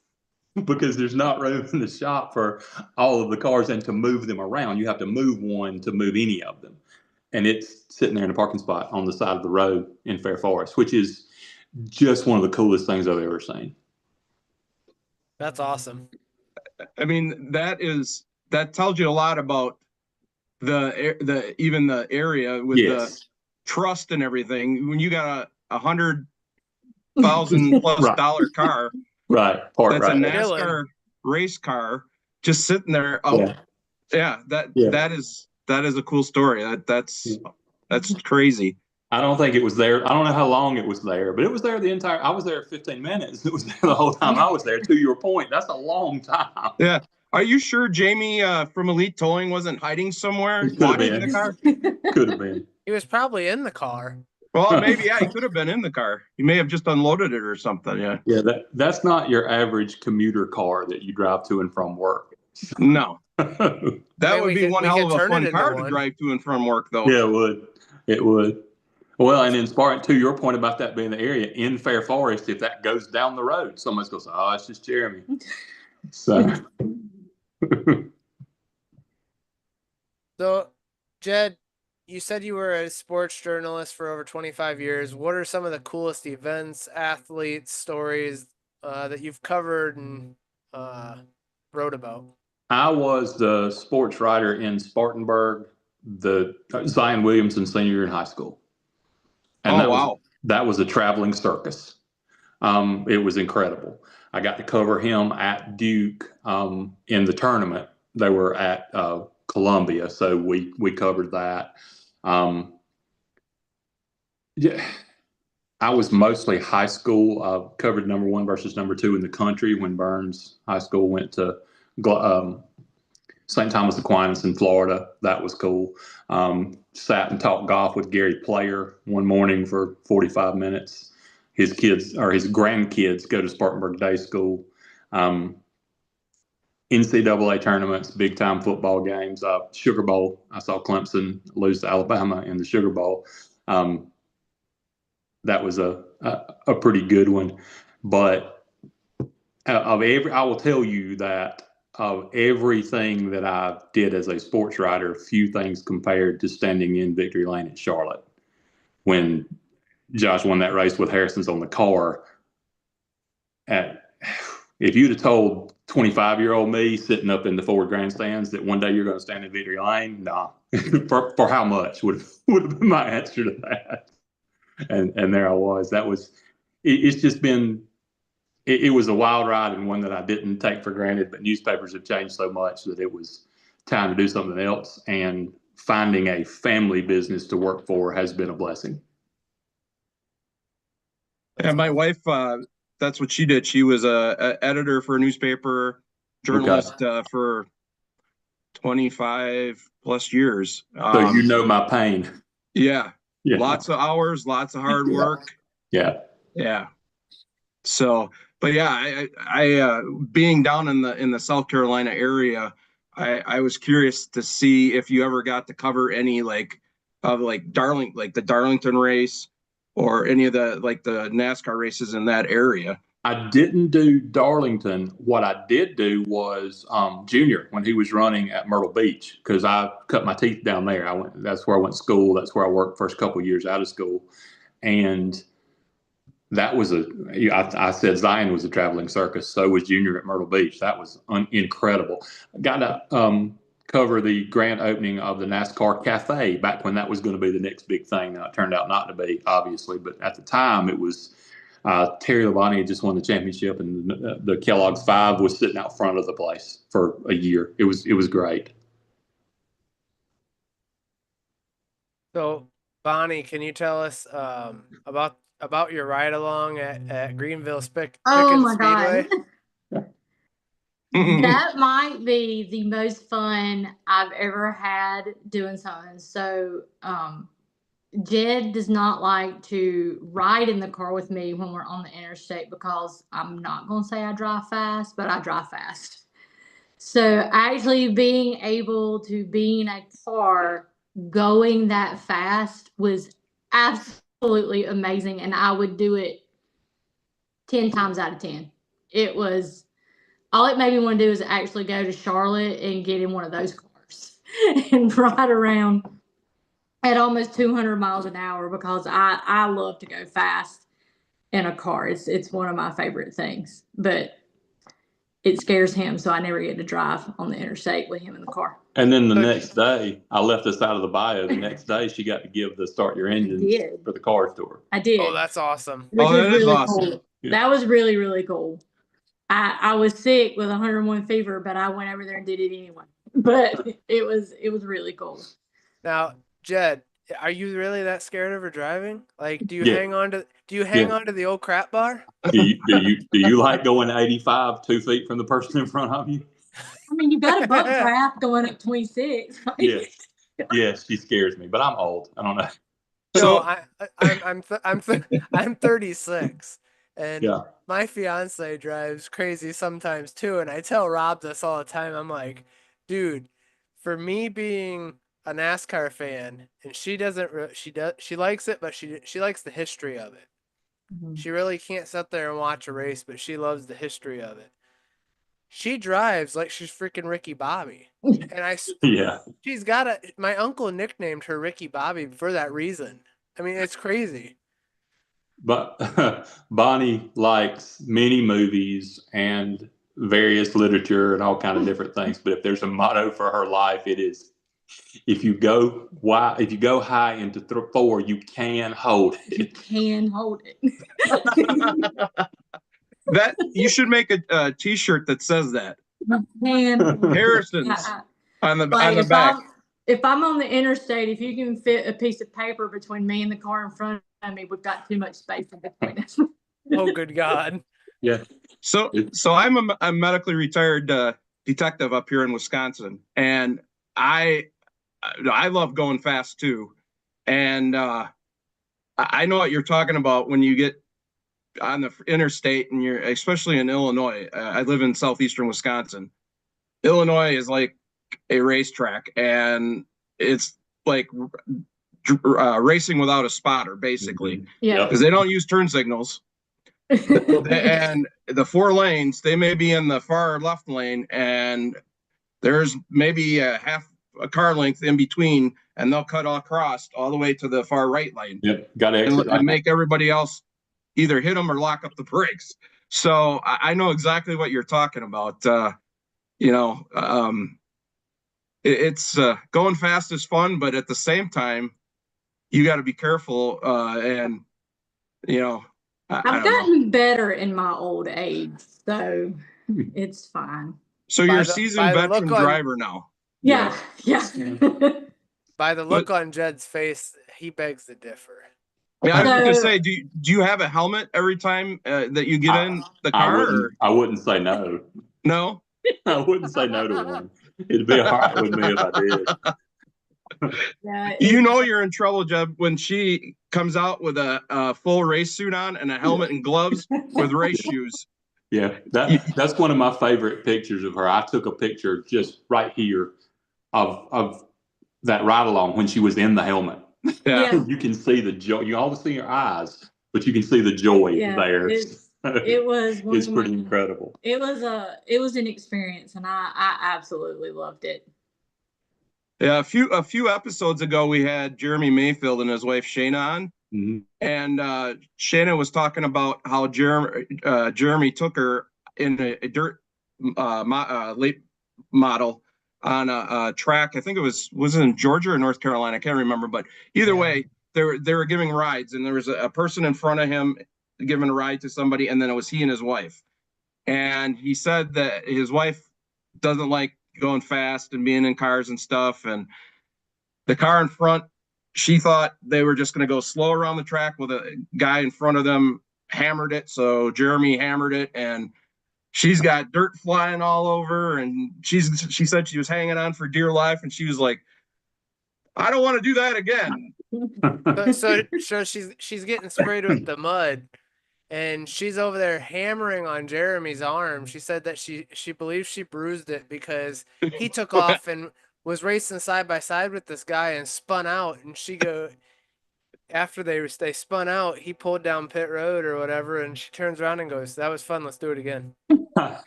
[SPEAKER 5] because there's not room in the shop for all of the cars, and to move them around, you have to move one to move any of them. And it's sitting there in a parking spot on the side of the road in Fair Forest, which is just one of the coolest things I've ever seen.
[SPEAKER 3] That's awesome.
[SPEAKER 4] I mean, that tells you a lot about even the area with the trust and everything. When you got a $100,000+
[SPEAKER 5] Right.
[SPEAKER 4] dollar car,
[SPEAKER 5] right?
[SPEAKER 4] That's a NASCAR race car just sitting there. That is a cool story. That's crazy.
[SPEAKER 5] I don't think it was there. I don't know how long it was there, but it was there I was there 15 minutes. It was there the whole time I was there. To your point, that's a long time.
[SPEAKER 4] Yeah. Are you sure Jamie from Elite Towing wasn't hiding somewhere watching the car?
[SPEAKER 5] Could have been.
[SPEAKER 3] He was probably in the car.
[SPEAKER 4] Well, maybe, he could have been in the car. He may have just unloaded it or something, yeah.
[SPEAKER 5] Yeah, that's not your average commuter car that you drive to and from work.
[SPEAKER 4] No. That would be one hell of a fun car to drive to and from work, though.
[SPEAKER 5] Yeah, it would. It would. Well, and in Spartan, to your point about that being the area, in Fair Forest, if that goes down the road, somebody's going to say, "Oh, it's just Jeremy." So.
[SPEAKER 3] So, Jed, you said you were a sports journalist for over 25 years. What are some of the coolest events, athletes, stories that you've covered and wrote about?
[SPEAKER 5] I was the sports writer in Spartanburg, the Zion Williamson senior year in high school. And that was a traveling circus. It was incredible. I got to cover him at Duke in the tournament. They were at Columbia, so we covered that. I was mostly high school. Covered number 1 versus number 2 in the country when Burns High School went to St. Thomas Aquinas in Florida. That was cool. Sat and talked golf with Gary Player one morning for 45 minutes. His grandkids go to Spartanburg Day School. NCAA tournaments, big time football games, Sugar Bowl. I saw Clemson lose to Alabama in the Sugar Bowl. That was a pretty good one. But I will tell you that of everything that I did as a sports writer, few things compared to standing in victory lane at Charlotte when Josh won that race with Harrison's on the car. If you'd have told 25-year-old me sitting up in the Ford grandstands that one day you're going to stand in victory lane, nah. for how much would have been my answer to that. And there I was. It's just been. It was a wild ride and one that I didn't take for granted, but newspapers have changed so much that it was time to do something else. And finding a family business to work for has been a blessing.
[SPEAKER 4] And my wife, that's what she did. She was a editor for a newspaper, journalist for 25 plus years.
[SPEAKER 5] So you know my pain.
[SPEAKER 4] Yeah. Lots of hours, lots of hard work.
[SPEAKER 5] Yeah.
[SPEAKER 4] So, but yeah, I being down in the South Carolina area, I was curious to see if you ever got to cover any the Darlington race or any of the NASCAR races in that area.
[SPEAKER 5] I didn't do Darlington. What I did do was Junior when he was running at Myrtle Beach, because I cut my teeth down there. That's where I went to school. That's where I worked first couple of years out of school, and that was I said Zion was a traveling circus. So was Junior at Myrtle Beach. That was incredible. I got to cover the grand opening of the NASCAR Cafe back when that was going to be the next big thing. Now, it turned out not to be, obviously, but at the time it was Terry Labonte had just won the championship, and the Kellogg's 5 was sitting out front of the place for a year. It was great.
[SPEAKER 3] So, Bonnie, can you tell us about your ride along at Greenville Pickens Speedway?
[SPEAKER 6] God. That might be the most fun I've ever had doing something. So, Jed does not like to ride in the car with me when we're on the interstate because I'm not going to say I drive fast, but I drive fast. So actually being able to be in a car going that fast was absolutely amazing. And I would do it 10 times out of 10. It was, all it made me want to do is actually go to Charlotte and get in one of those cars and ride around at almost 200 miles an hour because I love to go fast in a car. It's one of my favorite things, but it scares him, so I never get to drive on the interstate with him in the car.
[SPEAKER 5] And then the next day, I left this out of the bio. The next day, she got to give the Start Your Engines for the car tour.
[SPEAKER 6] I did.
[SPEAKER 3] Oh, that's awesome.
[SPEAKER 4] That is awesome.
[SPEAKER 6] Cool. Yeah. That was really, really cool. I was sick with 101 fever, but I went over there and did it anyway. But it was really cool.
[SPEAKER 3] Now, Jed, are you really that scared of her driving? Like, do you hang on to the old crap bar?
[SPEAKER 5] Do you like going 85 2 feet from the person in front of you?
[SPEAKER 6] I mean, you got a bump trap going up 26. Right?
[SPEAKER 5] Yes, she scares me, but I'm old. I don't know.
[SPEAKER 3] So I'm 36, and my fiance drives crazy sometimes too. And I tell Rob this all the time. I'm like, dude, for me being a NASCAR fan, and she likes it, but she likes the history of it. Mm-hmm. She really can't sit there and watch a race, but she loves the history of it. She drives like she's freaking Ricky Bobby, and she's got my uncle nicknamed her Ricky Bobby for that reason. I mean, it's crazy.
[SPEAKER 5] But Bonnie likes many movies and various literature and all kind of different things. But if there's a motto for her life, it is, if you go high into 4, you can hold it.
[SPEAKER 6] You can hold it.
[SPEAKER 4] That you should make a T-shirt that says that. Harrison's on the back.
[SPEAKER 6] If I'm on the interstate, if you can fit a piece of paper between me and the car in front of me, we've got too much space in between us.
[SPEAKER 3] Oh, good God!
[SPEAKER 5] Yeah.
[SPEAKER 4] So I'm a medically retired detective up here in Wisconsin, and I love going fast too, and I know what you're talking about when you get on the interstate, and you're especially in Illinois. I live in southeastern Wisconsin. Illinois is like a racetrack, and it's like racing without a spotter, basically.
[SPEAKER 6] Yeah,
[SPEAKER 4] because they don't use turn signals, And the 4 lanes, they may be in the far left lane, and there's maybe a half a car length in between, and they'll cut across all the way to the far right lane.
[SPEAKER 5] Yep, got to exit.
[SPEAKER 4] And make everybody else either hit them or lock up the brakes. So I know exactly what you're talking about. It's going fast is fun, but at the same time, you got to be careful. And
[SPEAKER 6] I've gotten better in my old age, so it's fine.
[SPEAKER 4] So you're a seasoned veteran driver now.
[SPEAKER 6] Yeah.
[SPEAKER 3] By the look on Jed's face, he begs to differ.
[SPEAKER 4] Yeah, I was going to say, do you have a helmet every time that you get in the car?
[SPEAKER 5] I wouldn't say no.
[SPEAKER 4] No?
[SPEAKER 5] I wouldn't say no to one. It'd be all right with me if I did.
[SPEAKER 6] Yeah,
[SPEAKER 4] you're in trouble, Jeb, when she comes out with a full race suit on and a helmet and gloves with race shoes.
[SPEAKER 5] Yeah, that's one of my favorite pictures of her. I took a picture just right here of that ride along when she was in the helmet.
[SPEAKER 6] Yeah.
[SPEAKER 5] You can see the joy. You always see her eyes, but you can see the joy there.
[SPEAKER 6] It was
[SPEAKER 5] it's pretty incredible.
[SPEAKER 6] It was an experience, and I absolutely loved it.
[SPEAKER 4] Yeah, a few episodes ago, we had Jeremy Mayfield and his wife Shayna on, and Shayna was talking about how Jeremy took her in a dirt late model on a track. I think it was it in Georgia or North Carolina? I can't remember, but either way, they were giving rides, and there was a person in front of him giving a ride to somebody, and then it was he and his wife. And he said that his wife doesn't like going fast and being in cars and stuff, and the car in front, she thought they were just going to go slow around the track with a guy in front of them hammered it. So Jeremy hammered it, and she's got dirt flying all over, and she said she was hanging on for dear life, and she was like, I don't want to do that again.
[SPEAKER 3] So she's getting sprayed with the mud, and she's over there hammering on Jeremy's arm. She said that she believes she bruised it because he took off and was racing side by side with this guy and spun out. And after they spun out, he pulled down pit road or whatever, and she turns around and goes, "That was fun. Let's do it again."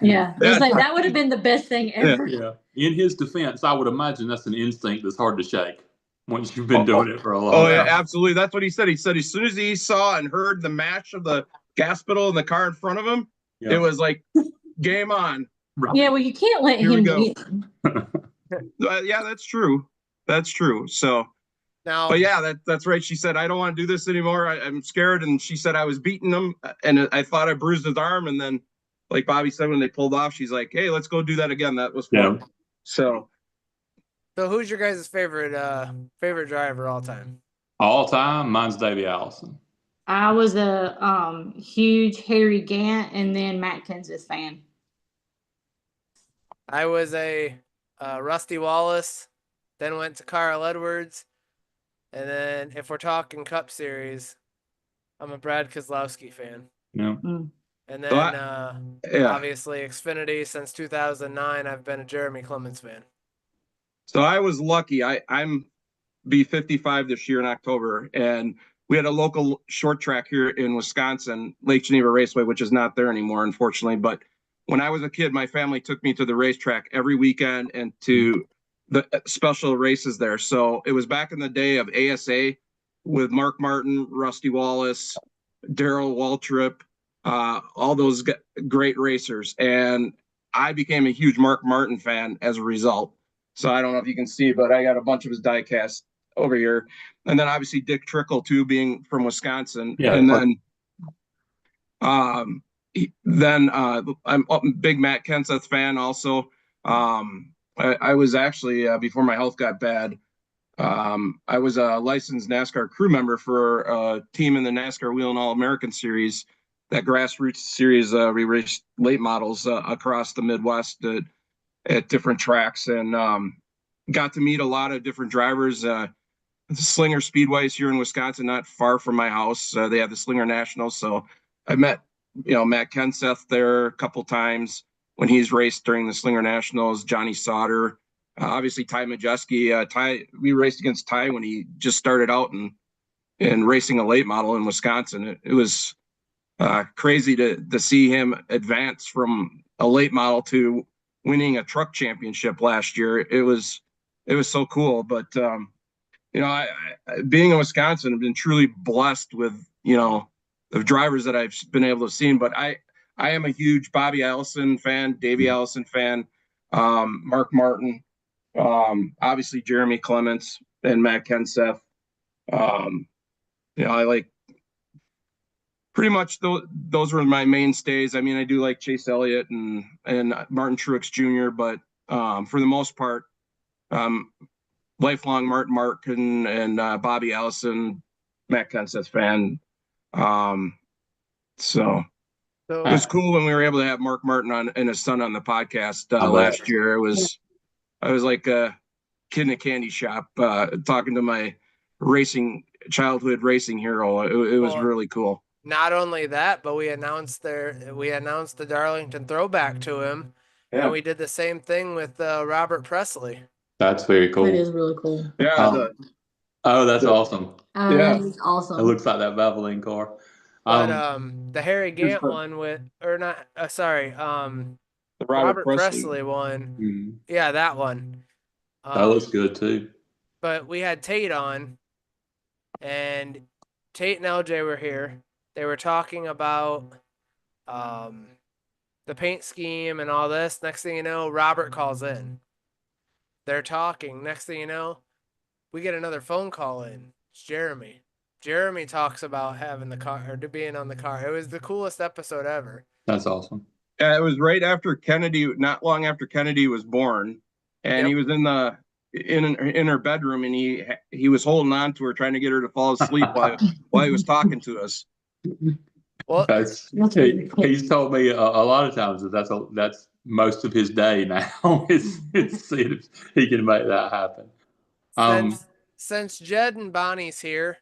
[SPEAKER 6] Yeah, it was like that would have been the best thing ever.
[SPEAKER 5] Yeah. In his defense, I would imagine that's an instinct that's hard to shake once you've been doing it for a long time.
[SPEAKER 4] Oh yeah, absolutely. That's what he said. He said as soon as he saw and heard the match of the gas pedal in the car in front of him, it was like game on.
[SPEAKER 6] Right. Yeah, well, you can't let him win.
[SPEAKER 4] Yeah, that's true. That's true. So now, but yeah, that's right. She said, I don't want to do this anymore. I'm scared. And she said I was beating him, and I thought I bruised his arm. And then, like Bobby said, when they pulled off, she's like, hey, let's go do that again. That was fun. Yeah. So
[SPEAKER 3] who's your guys' favorite driver all time?
[SPEAKER 5] All time, mine's Davey Allison.
[SPEAKER 6] I was a huge Harry Gant and then Matt Kenseth fan.
[SPEAKER 3] I was a Rusty Wallace, then went to Carl Edwards, and then if we're talking Cup Series, I'm a Brad Keselowski fan.
[SPEAKER 5] Yeah.
[SPEAKER 3] And then obviously Xfinity since 2009, I've been a Jeremy Clements fan.
[SPEAKER 4] So I was lucky. I'm be 55 this year in October, and we had a local short track here in Wisconsin, Lake Geneva Raceway, which is not there anymore, unfortunately. But when I was a kid, my family took me to the racetrack every weekend and to the special races there. So it was back in the day of ASA with Mark Martin, Rusty Wallace, Darrell Waltrip, all those great racers. And I became a huge Mark Martin fan as a result. So I don't know if you can see, but I got a bunch of his diecast over here. And then obviously Dick Trickle too, being from Wisconsin. Yeah, and then I'm a big Matt Kenseth fan also. I was actually before my health got bad, I was a licensed NASCAR crew member for a team in the NASCAR Wheel and All American Series, that grassroots series. We raced late models across the Midwest at different tracks, and got to meet a lot of different drivers. Slinger Speedways here in Wisconsin, not far from my house. They have the Slinger Nationals, so I met Matt Kenseth there a couple times when he's raced during the Slinger Nationals. Johnny Sauter, obviously Ty Majeski. Ty, we raced against Ty when he just started out in racing a late model in Wisconsin. It was crazy to see him advance from a late model to winning a truck championship last year. It was so cool. But being in Wisconsin, I've been truly blessed with the drivers that I've been able to see. But I am a huge Bobby Allison fan, Davey Allison fan, Mark Martin, obviously Jeremy Clements and Matt Kenseth. I like pretty much those were my mainstays. I mean, I do like Chase Elliott and Martin Truex Jr., but for the most part, lifelong Martin Martin and Bobby Allison, Matt Kenseth fan. So it was cool when we were able to have Mark Martin and his son on the podcast last year. I was like a kid in a candy shop talking to my childhood racing hero. It was really cool.
[SPEAKER 3] Not only that, but we announced the Darlington throwback to him, and we did the same thing with Robert Presley.
[SPEAKER 5] That's very cool.
[SPEAKER 6] That is really cool.
[SPEAKER 4] Yeah.
[SPEAKER 5] That's awesome.
[SPEAKER 6] Oh, that is awesome.
[SPEAKER 5] It looks like that Valvoline car.
[SPEAKER 3] But the Harry Gant one the Robert Presley one.
[SPEAKER 5] Mm-hmm.
[SPEAKER 3] Yeah, that one.
[SPEAKER 5] That looks good too.
[SPEAKER 3] But we had Tate on, and Tate and LJ were here. They were talking about the paint scheme and all this. Next thing you know, Robert calls in. They're talking. Next thing you know, we get another phone call in. It's Jeremy. Jeremy talks about having the car or being on the car. It was the coolest episode ever.
[SPEAKER 5] That's awesome.
[SPEAKER 4] It was right after Kennedy, not long after Kennedy was born, and he was in her bedroom, and he was holding on to her, trying to get her to fall asleep while he was talking to us.
[SPEAKER 3] Well,
[SPEAKER 5] he's told me a lot of times that that's most of his day now is seeing if he can make that happen.
[SPEAKER 3] Since Jed and Bonnie's here,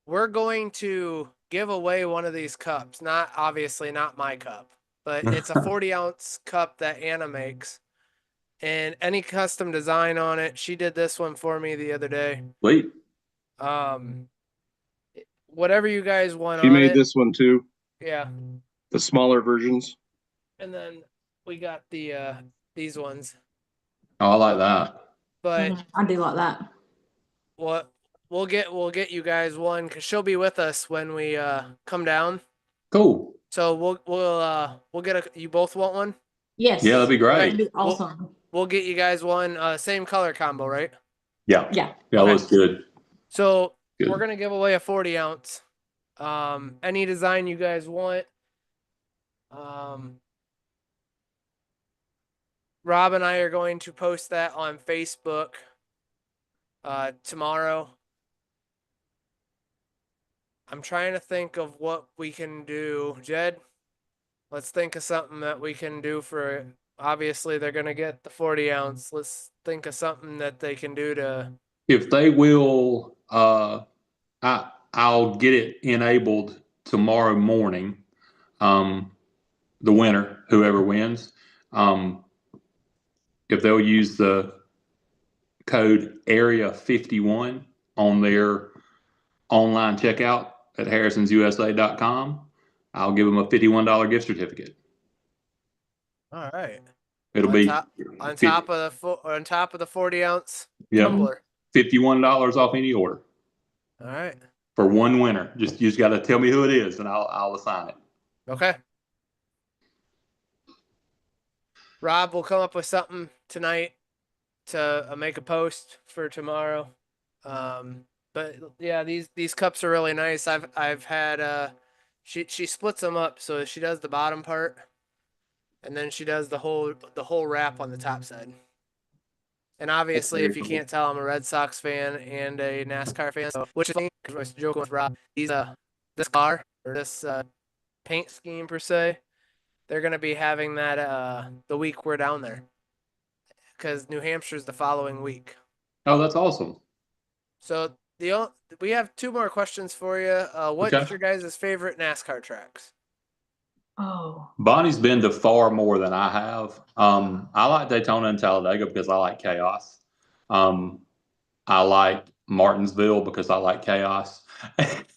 [SPEAKER 3] we're going to give away one of these cups. Obviously not my cup, but it's a 40-ounce cup that Anna makes, and any custom design on it. She did this one for me the other day.
[SPEAKER 5] Sweet.
[SPEAKER 3] Whatever you guys want.
[SPEAKER 4] She made this one too.
[SPEAKER 3] Yeah.
[SPEAKER 4] The smaller versions.
[SPEAKER 3] And then we got these ones.
[SPEAKER 5] Oh, I like that.
[SPEAKER 3] But
[SPEAKER 6] I do like that.
[SPEAKER 3] We'll get you guys one because she'll be with us when we come down.
[SPEAKER 5] Cool.
[SPEAKER 3] So we'll get you both want one?
[SPEAKER 6] Yes.
[SPEAKER 5] Yeah, that'd be great.
[SPEAKER 6] That'd be awesome.
[SPEAKER 3] We'll get you guys one same color combo, right?
[SPEAKER 5] Yeah.
[SPEAKER 6] Yeah.
[SPEAKER 5] Yeah,
[SPEAKER 3] Okay.
[SPEAKER 5] looks good.
[SPEAKER 3] So
[SPEAKER 5] Good.
[SPEAKER 3] we're gonna give away a 40-ounce. Any design you guys want. Rob and I are going to post that on Facebook tomorrow. I'm trying to think of what we can do. Jed, let's think of something that we can do for, obviously they're going to get the 40-ounce. Let's think of something that they can do to.
[SPEAKER 5] If they will, I'll get it enabled tomorrow morning. The winner, whoever wins, if they'll use the code Area51 on their online checkout at harrisonsusa.com, I'll give them a $51 gift certificate.
[SPEAKER 3] All right.
[SPEAKER 5] It'll
[SPEAKER 3] on top of the 40-ounce tumbler.
[SPEAKER 5] $51 off any order.
[SPEAKER 3] All right.
[SPEAKER 5] For one winner. You just got to tell me who it is, and I'll assign it.
[SPEAKER 3] Okay. Rob will come up with something tonight to make a post for tomorrow. But yeah, these cups are really nice. I've had she splits them up, so she does the bottom part, and then she does the whole wrap on the top side. And obviously, if you can't tell, I'm a Red Sox fan and a NASCAR fan. So, which is funny because I was joking with Rob. This car or this paint scheme per se, they're gonna be having that the week we're down there, because New Hampshire's the following week.
[SPEAKER 5] Oh, that's awesome.
[SPEAKER 3] So we have two more questions for you. What's your guys' favorite NASCAR tracks?
[SPEAKER 6] Oh.
[SPEAKER 5] Bonnie's been to far more than I have. I like Daytona and Talladega because I like chaos. I like Martinsville because I like chaos.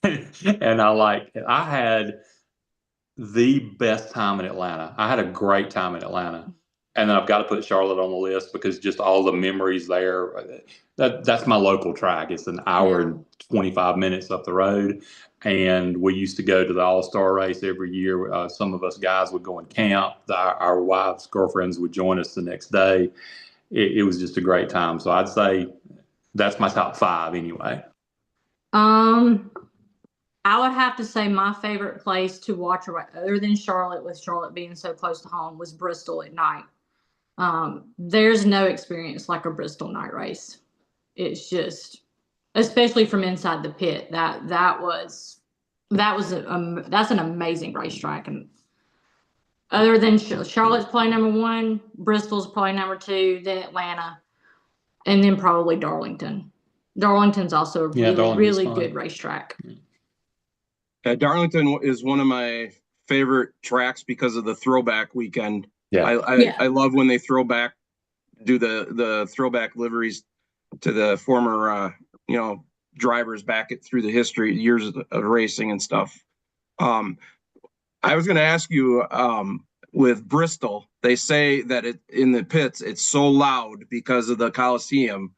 [SPEAKER 5] And I had the best time in Atlanta. I had a great time in Atlanta. And then I've got to put Charlotte on the list because just all the memories there. That's my local track. It's an hour and 25 minutes up the road. And we used to go to the All-Star race every year. Some of us guys would go and camp. Our wives, girlfriends would join us the next day. It was just a great time. So I'd say that's my top 5 anyway.
[SPEAKER 6] I would have to say my favorite place to watch a race, other than Charlotte, with Charlotte being so close to home, was Bristol at night. There's no experience like a Bristol night race. It's just, especially from inside the pit, that's an amazing racetrack. And other than Charlotte's probably number 1, Bristol's probably number 2, then Atlanta, and then probably Darlington. Darlington's also a really good racetrack.
[SPEAKER 4] Darlington is one of my favorite tracks because of the throwback weekend.
[SPEAKER 5] Yeah.
[SPEAKER 4] I love when they do the throwback liveries to the former, drivers back through the history, years of racing and stuff. I was going to ask you, with Bristol, they say that in the pits, it's so loud because of the Coliseum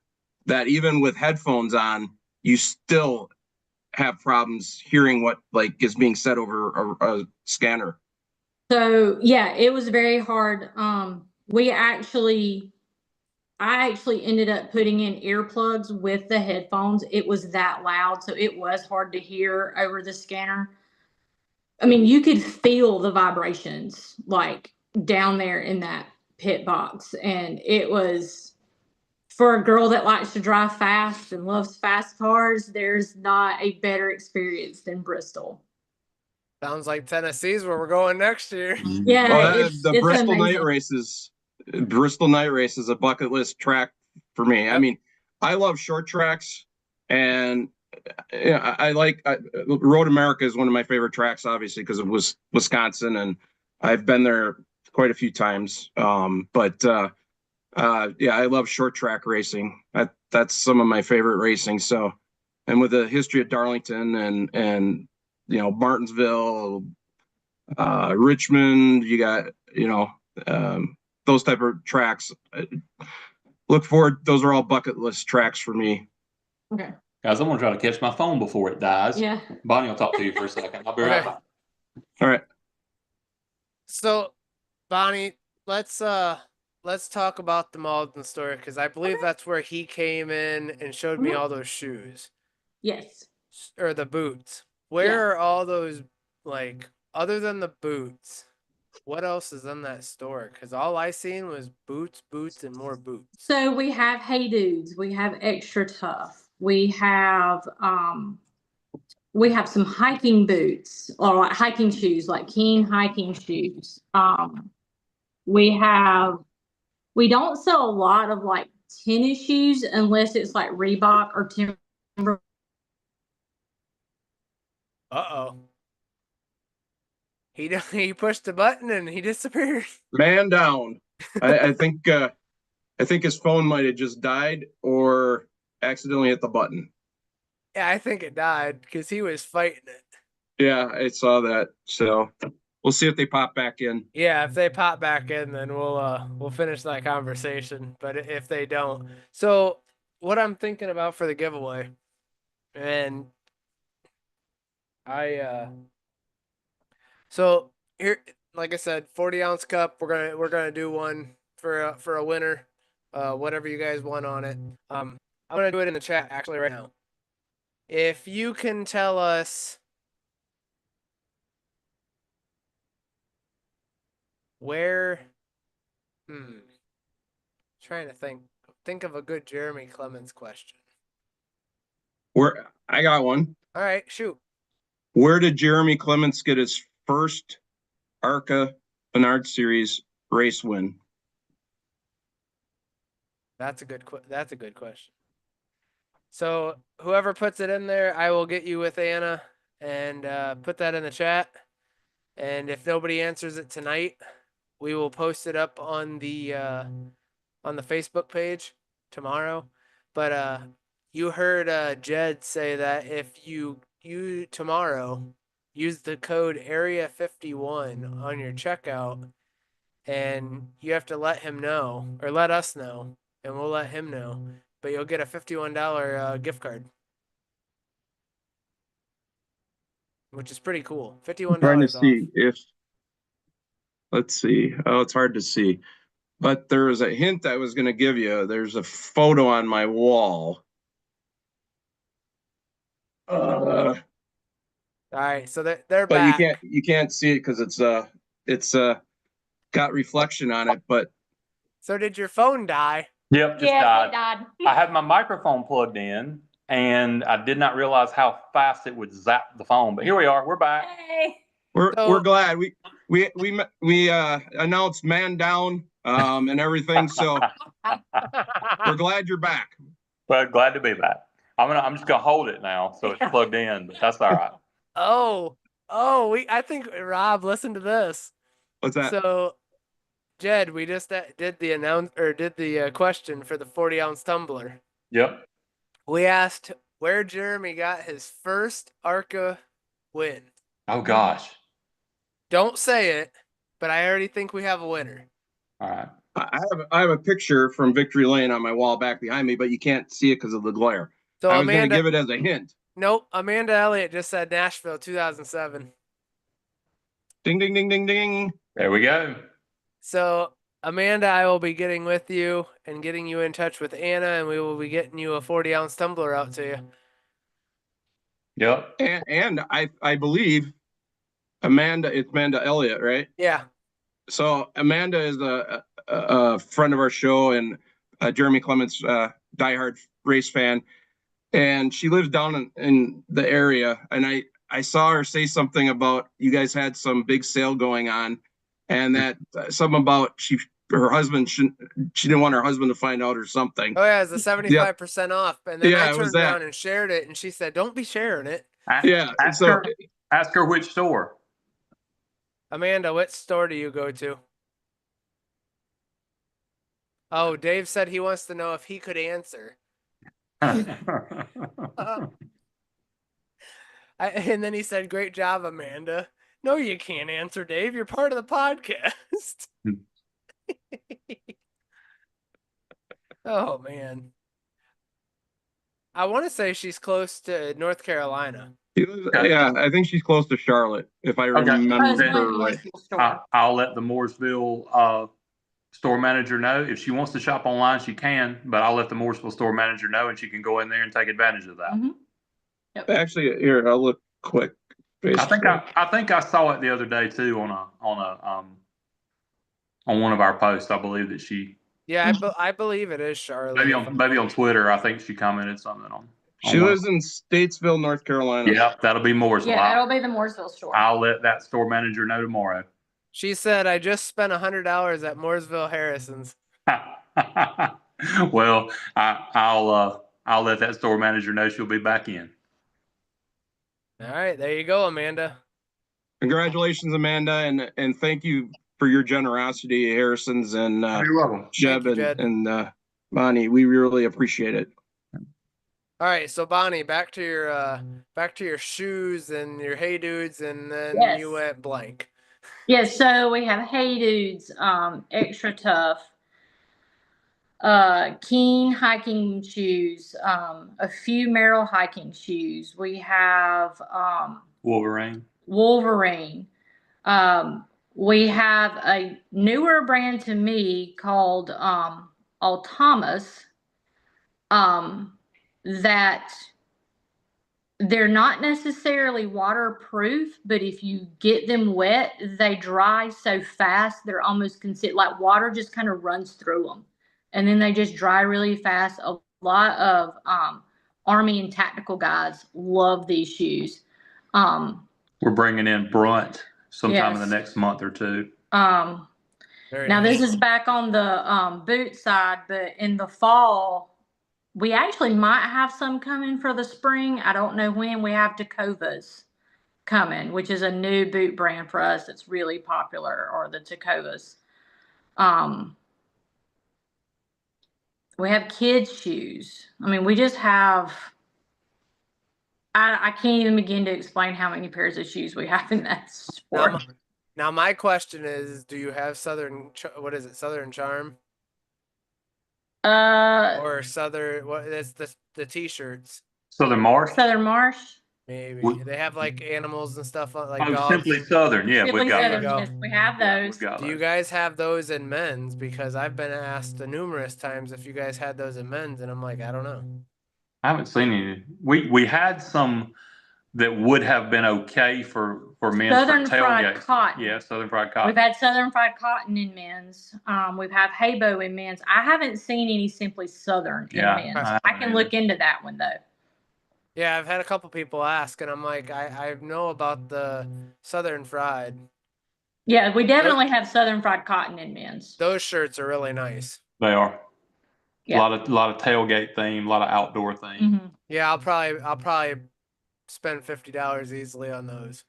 [SPEAKER 4] that even with headphones on, you still have problems hearing what is being said over a scanner.
[SPEAKER 6] So yeah, it was very hard. I actually ended up putting in earplugs with the headphones. It was that loud, so it was hard to hear over the scanner. I mean, you could feel the vibrations down there in that pit box, and it was, for a girl that likes to drive fast and loves fast cars, there's not a better experience than Bristol.
[SPEAKER 3] Sounds like Tennessee's where we're going next year.
[SPEAKER 6] Yeah,
[SPEAKER 4] well,
[SPEAKER 6] it's
[SPEAKER 4] Bristol
[SPEAKER 6] amazing.
[SPEAKER 4] Bristol night race is a bucket list track for me.
[SPEAKER 3] Yep.
[SPEAKER 4] I mean, I love short tracks, and I like Road America is one of my favorite tracks, obviously, because it was Wisconsin, and I've been there quite a few times. I love short track racing. That's some of my favorite racing. So, and with the history of Darlington and Martinsville, Richmond, you got those type of tracks. Look forward. Those are all bucket list tracks for me.
[SPEAKER 6] Okay.
[SPEAKER 5] Guys, I'm going to try to catch my phone before it dies.
[SPEAKER 6] Yeah.
[SPEAKER 5] Bonnie will talk to you for a second. I'll be right back.
[SPEAKER 4] All right.
[SPEAKER 3] So, Bonnie, let's talk about the Malden story, because I believe that's where he came in and showed me all those shoes.
[SPEAKER 6] Yes.
[SPEAKER 3] Or the boots. Where are all those, other than the boots, what else is in that store? Because all I seen was boots, and more boots. So
[SPEAKER 6] we have Hey Dudes. We have Extra Tough. We have some hiking boots, or hiking shoes, like Keen hiking shoes. We don't sell a lot of tennis shoes unless it's Reebok or Timber.
[SPEAKER 3] Uh-oh. He pushed the button and he disappeared.
[SPEAKER 4] Man down. I think his phone might have just died or accidentally hit the button.
[SPEAKER 3] Yeah, I think it died because he was fighting it.
[SPEAKER 4] Yeah, I saw that. So we'll see if they pop back in.
[SPEAKER 3] Yeah, if they pop back in, then we'll finish that conversation. But if they don't, so what I'm thinking about for the giveaway, and so here, like I said, 40-ounce cup. We're gonna do one for a winner, whatever you guys want on it. I'm gonna do it in the chat actually right now. If you can tell us where, trying to think of a good Jeremy Clemens question.
[SPEAKER 4] I got one.
[SPEAKER 3] All right, shoot.
[SPEAKER 4] Where did Jeremy Clements get his first ARCA Menard Series race win?
[SPEAKER 3] That's a good question. So whoever puts it in there, I will get you with Anna and put that in the chat. And if nobody answers it tonight, we will post it up on the Facebook page tomorrow. But you heard Jed say that if you tomorrow use the code area51 on your checkout, and you have to let him know or let us know, and we'll let him know. But you'll get a $51 gift card, which is pretty cool. $51
[SPEAKER 4] Trying to
[SPEAKER 3] off.
[SPEAKER 4] see if, let's see. Oh, it's hard to see. But there was a hint I was going to give you. There's a photo on my wall.
[SPEAKER 3] All right, so they're
[SPEAKER 4] But
[SPEAKER 3] back.
[SPEAKER 4] you can't see it because it's got reflection on it. But
[SPEAKER 3] So did your phone die?
[SPEAKER 5] Yep, just
[SPEAKER 6] Yes,
[SPEAKER 5] died.
[SPEAKER 6] it died.
[SPEAKER 5] I had my microphone plugged in, and I did not realize how fast it would zap the phone. But here we are. We're back.
[SPEAKER 6] Hey.
[SPEAKER 4] we're glad we announced man down and everything. So we're glad you're back.
[SPEAKER 5] But glad to be back. I'm just gonna hold it now, so it's plugged in. But that's all right.
[SPEAKER 3] I think Rob, listen to this.
[SPEAKER 4] What's that?
[SPEAKER 3] So, Jed, we just did the question for the 40-ounce tumbler.
[SPEAKER 5] Yep.
[SPEAKER 3] We asked where Jeremy got his first ARCA win.
[SPEAKER 5] Oh gosh.
[SPEAKER 3] Don't say it, but I already think we have a winner.
[SPEAKER 5] All right.
[SPEAKER 4] I have a picture from Victory Lane on my wall back behind me, but you can't see it because of the glare.
[SPEAKER 3] So
[SPEAKER 4] I was going to
[SPEAKER 3] Amanda,
[SPEAKER 4] give it as a hint.
[SPEAKER 3] nope, Amanda Elliott just said Nashville 2007.
[SPEAKER 4] Ding, ding, ding, ding, ding.
[SPEAKER 5] There we go.
[SPEAKER 3] So Amanda, I will be getting with you and getting you in touch with Anna, and we will be getting you a 40-ounce tumbler out to you.
[SPEAKER 5] Yep.
[SPEAKER 4] And I believe it's Amanda Elliott, right?
[SPEAKER 3] Yeah.
[SPEAKER 4] So Amanda is a friend of our show and Jeremy Clements, diehard race fan. And she lives down in the area. And I saw her say something about you guys had some big sale going on, and that something about she didn't want her husband to find out or something.
[SPEAKER 3] Oh yeah, it's a 75% off. And then
[SPEAKER 4] Yeah,
[SPEAKER 3] I
[SPEAKER 4] it was
[SPEAKER 3] turned
[SPEAKER 4] that.
[SPEAKER 3] around and shared it, and she said, "Don't be sharing it."
[SPEAKER 4] Yeah.
[SPEAKER 5] Ask her which store.
[SPEAKER 3] Amanda, what store do you go to? Oh, Dave said he wants to know if he could answer. And then he said, "Great job, Amanda." No, you can't answer, Dave. You're part of the podcast. Oh, man. I want to say she's close to North Carolina.
[SPEAKER 4] Yeah, I think she's close to Charlotte, if I remember right.
[SPEAKER 5] I'll let the Mooresville store manager know. If she wants to shop online, she can, but I'll let the Mooresville store manager know, and she can go in there and take advantage of that.
[SPEAKER 6] Mm-hmm. Yep.
[SPEAKER 4] Actually, here, I'll look quick.
[SPEAKER 5] I think I saw it the other day too on one of our posts. I believe that she.
[SPEAKER 3] Yeah, I believe it is Charlotte.
[SPEAKER 5] Maybe on Twitter. I think she commented something on.
[SPEAKER 4] She lives in Statesville, North Carolina.
[SPEAKER 5] Yeah, that'll be Mooresville.
[SPEAKER 6] Yeah, that'll be the Mooresville store.
[SPEAKER 5] I'll let that store manager know tomorrow.
[SPEAKER 3] She said, "I just spent $100 at Mooresville Harrison's."
[SPEAKER 5] Well, I'll let that store manager know she'll be back in.
[SPEAKER 3] All right, there you go, Amanda.
[SPEAKER 4] Congratulations, Amanda, and thank you for your generosity, Harrison's and
[SPEAKER 5] You're welcome.
[SPEAKER 4] Jeb
[SPEAKER 3] Jed.
[SPEAKER 4] and Bonnie. We really appreciate it.
[SPEAKER 3] All right, so Bonnie, back to your shoes and your Hey Dudes, and then
[SPEAKER 6] Yes.
[SPEAKER 3] you went blank.
[SPEAKER 6] Yes, so we have Hey Dudes, Extra Tough, Keen hiking shoes, a few Merrell hiking shoes. We have
[SPEAKER 5] Wolverine.
[SPEAKER 6] We have a newer brand to me called Altamas, that they're not necessarily waterproof, but if you get them wet, they dry so fast they're almost considered like water just kind of runs through them, and then they just dry really fast. A lot of Army and tactical guys love these shoes.
[SPEAKER 5] We're bringing in Brunt sometime in
[SPEAKER 6] Yes.
[SPEAKER 5] the next month or two.
[SPEAKER 3] Very
[SPEAKER 6] Now
[SPEAKER 3] nice.
[SPEAKER 6] this is back on the boot side, but in the fall, we actually might have some coming for the spring. I don't know when. We have Tacovas coming, which is a new boot brand for us that's really popular, or the Tacovas. We have kids' shoes. I mean, we just have I can't even begin to explain how many pairs of shoes we have in that store.
[SPEAKER 3] Now my question is, do you have what is it, Southern Charm or Southern? What is the t-shirts?
[SPEAKER 5] Southern Marsh.
[SPEAKER 6] Southern Marsh.
[SPEAKER 3] Maybe
[SPEAKER 5] What-
[SPEAKER 3] they have like animals and stuff like
[SPEAKER 5] Oh,
[SPEAKER 3] dogs.
[SPEAKER 5] Simply Southern. Yeah,
[SPEAKER 6] Simply
[SPEAKER 5] we've got
[SPEAKER 6] Southern,
[SPEAKER 5] those.
[SPEAKER 3] go.
[SPEAKER 6] yes, we have those.
[SPEAKER 5] We've got
[SPEAKER 3] Do you
[SPEAKER 5] those.
[SPEAKER 3] guys have those in men's? Because I've been asked numerous times if you guys had those in men's, and I'm like, I don't know.
[SPEAKER 5] I haven't seen any. We had some that would have been okay for men's
[SPEAKER 6] Southern
[SPEAKER 5] for
[SPEAKER 6] Fried
[SPEAKER 5] tailgates.
[SPEAKER 6] Cotton.
[SPEAKER 5] Yeah, Southern Fried
[SPEAKER 6] We've
[SPEAKER 5] Cotton.
[SPEAKER 6] had Southern Fried Cotton in men's. We've had Habo in men's. I haven't seen any Simply Southern in
[SPEAKER 5] Yeah,
[SPEAKER 6] men's.
[SPEAKER 5] I
[SPEAKER 6] I
[SPEAKER 5] haven't
[SPEAKER 6] can look into that one though.
[SPEAKER 3] Yeah, I've had a couple people ask, and I'm like, I know about the Southern Fried.
[SPEAKER 6] Yeah, we definitely have Southern Fried Cotton in men's.
[SPEAKER 3] Those shirts are really nice.
[SPEAKER 5] They are.
[SPEAKER 6] Yeah.
[SPEAKER 5] A lot of tailgate theme, a lot of outdoor theme.
[SPEAKER 6] Mhm.
[SPEAKER 3] Yeah, I'll probably spend $50 easily on those.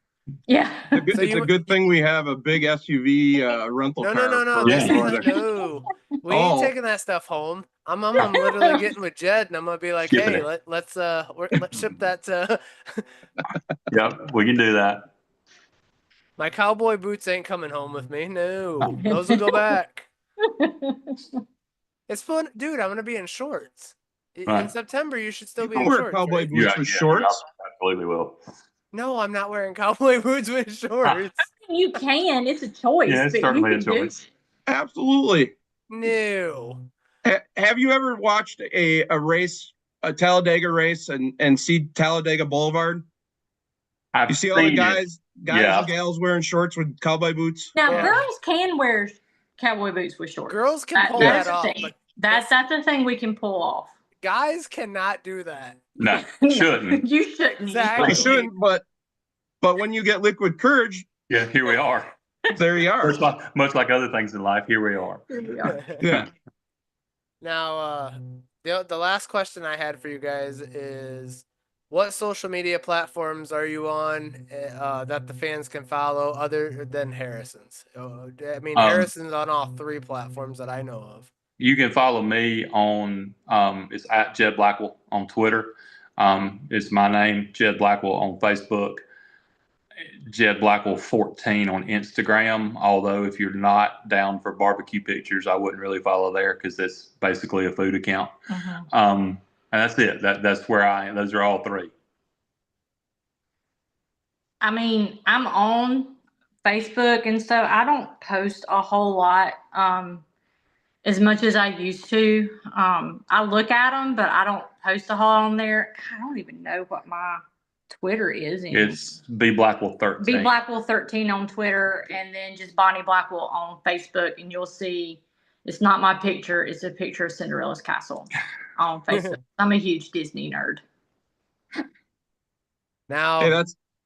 [SPEAKER 6] Yeah.
[SPEAKER 3] So
[SPEAKER 4] It's a good thing we have a big SUV rental
[SPEAKER 3] No,
[SPEAKER 4] car.
[SPEAKER 3] no.
[SPEAKER 4] for
[SPEAKER 3] This
[SPEAKER 4] Florida.
[SPEAKER 3] ain't no. We
[SPEAKER 4] Oh.
[SPEAKER 3] ain't taking that stuff home. I'm literally getting with Jed, and I'm gonna be like,
[SPEAKER 5] Shipping
[SPEAKER 3] hey,
[SPEAKER 5] it.
[SPEAKER 3] let's ship that to.
[SPEAKER 5] Yep, we can do that.
[SPEAKER 3] My cowboy boots ain't coming home with me. No, those will go back. It's fun, dude. I'm gonna be in shorts. In
[SPEAKER 5] Right.
[SPEAKER 3] September, you should still
[SPEAKER 4] You
[SPEAKER 3] be
[SPEAKER 4] can
[SPEAKER 3] in
[SPEAKER 4] wear
[SPEAKER 3] shorts.
[SPEAKER 4] cowboy
[SPEAKER 3] right?
[SPEAKER 4] boots with shorts.
[SPEAKER 5] Absolutely will.
[SPEAKER 3] No, I'm not wearing cowboy boots with shorts.
[SPEAKER 6] You can. It's a choice.
[SPEAKER 5] Yeah, it's
[SPEAKER 6] but you
[SPEAKER 5] certainly a
[SPEAKER 6] can do
[SPEAKER 5] choice.
[SPEAKER 4] Absolutely.
[SPEAKER 3] No.
[SPEAKER 4] Have you ever watched a race, a Talladega race, and see Talladega Boulevard?
[SPEAKER 5] I've
[SPEAKER 4] You see all the
[SPEAKER 5] seen it.
[SPEAKER 4] guys
[SPEAKER 5] Yeah.
[SPEAKER 4] and gals wearing shorts with cowboy boots.
[SPEAKER 6] Now,
[SPEAKER 3] Yeah.
[SPEAKER 6] girls can wear cowboy boots with shorts.
[SPEAKER 3] Girls can pull
[SPEAKER 6] That's
[SPEAKER 3] that
[SPEAKER 6] the
[SPEAKER 3] off,
[SPEAKER 6] thing.
[SPEAKER 3] but
[SPEAKER 6] That's a thing we can pull off.
[SPEAKER 3] guys cannot do that.
[SPEAKER 5] No, shouldn't.
[SPEAKER 6] You shouldn't.
[SPEAKER 3] Exactly.
[SPEAKER 4] You shouldn't, but when you get liquid courage,
[SPEAKER 5] Yeah, here we are.
[SPEAKER 4] there you are.
[SPEAKER 5] Much like other things in life, here we are.
[SPEAKER 4] Yeah.
[SPEAKER 3] Now, the last question I had for you guys is, what social media platforms are you on that the fans can follow other than Harrison's? I mean, Harrison's on all 3 platforms that I know of.
[SPEAKER 5] You can follow me on it's at Jed Blackwell on Twitter. It's my name, Jed Blackwell on Facebook. Jed Blackwell 14 on Instagram. Although if you're not down for barbecue pictures, I wouldn't really follow there because that's basically a food account. And that's it. That's where I am. Those are all 3.
[SPEAKER 6] I mean, I'm on Facebook and so I don't post a whole lot as much as I used to. I look at them, but I don't post a whole lot on there. I don't even know what my Twitter is.
[SPEAKER 5] It's B Blackwell 13.
[SPEAKER 6] B Blackwell 13 on Twitter, and then just Bonnie Blackwell on Facebook, and you'll see it's not my picture, it's a picture of Cinderella's castle on Facebook. I'm a huge Disney nerd.
[SPEAKER 3] Now,
[SPEAKER 4] Hey,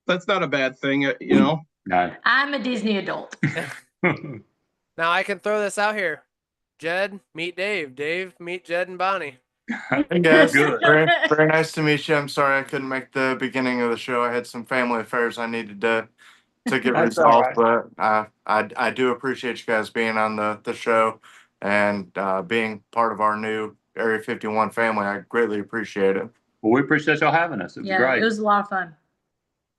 [SPEAKER 4] that's not a bad thing, you know.
[SPEAKER 5] No.
[SPEAKER 6] I'm a Disney adult.
[SPEAKER 3] now I can throw this out here. Jed, meet Dave. Dave, meet Jed and Bonnie.
[SPEAKER 7] Hey guys,
[SPEAKER 5] Good.
[SPEAKER 7] very nice to meet you. I'm sorry I couldn't make the beginning of the show. I had some family affairs I needed to get
[SPEAKER 5] That's all
[SPEAKER 7] resolved, but I do appreciate you guys being on the show and being part of our new Area 51 family. I greatly appreciate it.
[SPEAKER 5] Well, we appreciate y'all having us. It was
[SPEAKER 6] Yeah,
[SPEAKER 5] great.
[SPEAKER 6] it was a lot of fun.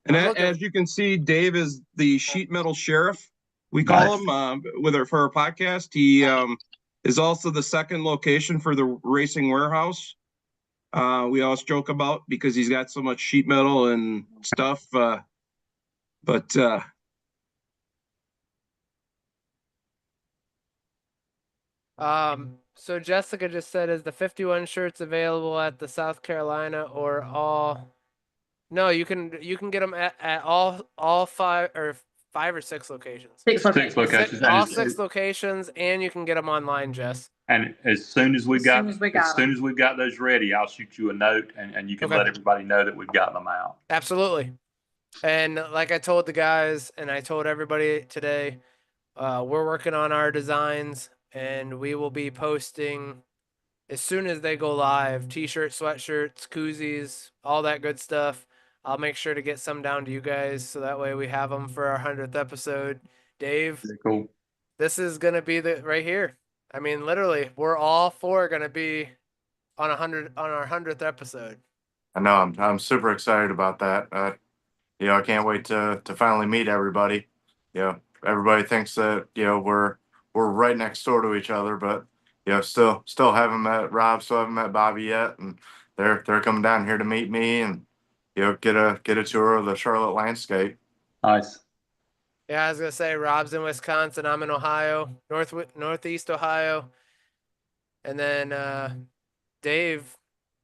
[SPEAKER 4] And
[SPEAKER 3] I'm looking-
[SPEAKER 4] as you can see, Dave is the sheet metal sheriff. We call him for our podcast. He is also the second location for the Racing Warehouse. We always joke about because he's got so much sheet metal and stuff.
[SPEAKER 3] So Jessica just said, is the 51 shirts available at the South Carolina or all? No, you can get them at all 5 or 6 locations.
[SPEAKER 6] 6
[SPEAKER 5] 6 locations.
[SPEAKER 3] All 6 locations, and you can get them online, Jess.
[SPEAKER 5] And as soon as we
[SPEAKER 6] As
[SPEAKER 5] got
[SPEAKER 6] soon as we got them.
[SPEAKER 5] those ready, I'll shoot you a note and you can
[SPEAKER 3] Okay.
[SPEAKER 5] let everybody know that we've gotten them out.
[SPEAKER 3] Absolutely. And like I told the guys, and I told everybody today, we're working on our designs, and we will be posting as soon as they go live. T-shirts, sweatshirts, koozies, all that good stuff. I'll make sure to get some down to you guys, so that way we have them for our 100th episode. Dave,
[SPEAKER 5] Very cool.
[SPEAKER 3] this is gonna be the right here. I mean, literally, we're all 4 gonna be on our 100th episode.
[SPEAKER 7] I know I'm super excited about that. I can't wait to finally meet everybody. Everybody thinks that we're right next door to each other, but still haven't met Rob, still haven't met Bobby yet, and they're coming down here to meet me and get a tour of the Charlotte landscape.
[SPEAKER 5] Nice.
[SPEAKER 3] Yeah, I was gonna say Rob's in Wisconsin. I'm in Ohio, Northeast Ohio, and then Dave,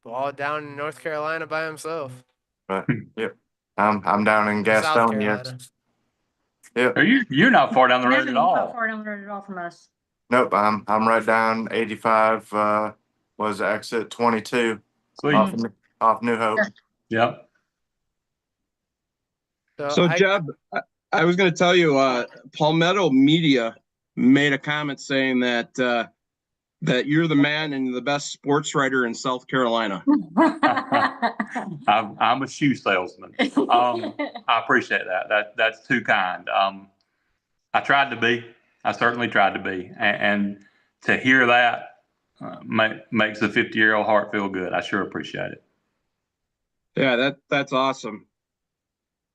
[SPEAKER 3] all down in North Carolina by himself.
[SPEAKER 7] But yep, I'm down in
[SPEAKER 3] South
[SPEAKER 7] Gastonia.
[SPEAKER 3] Carolina.
[SPEAKER 7] Yep.
[SPEAKER 5] You're not far down the road at
[SPEAKER 6] Not
[SPEAKER 5] all.
[SPEAKER 6] far down the road at all from us.
[SPEAKER 7] Nope. I'm right down 85. Was exit 22
[SPEAKER 5] Sweet.
[SPEAKER 7] off New Hope.
[SPEAKER 5] Yep.
[SPEAKER 4] So Jeb, I was going to tell you, Palmetto Media made a comment saying that that you're the man and the best sports writer in South Carolina.
[SPEAKER 5] I'm a shoe salesman. I appreciate that. That's too kind. I tried to be. I certainly tried to be, and to hear that makes a 50-year-old heart feel good. I sure appreciate it.
[SPEAKER 4] Yeah, that's awesome.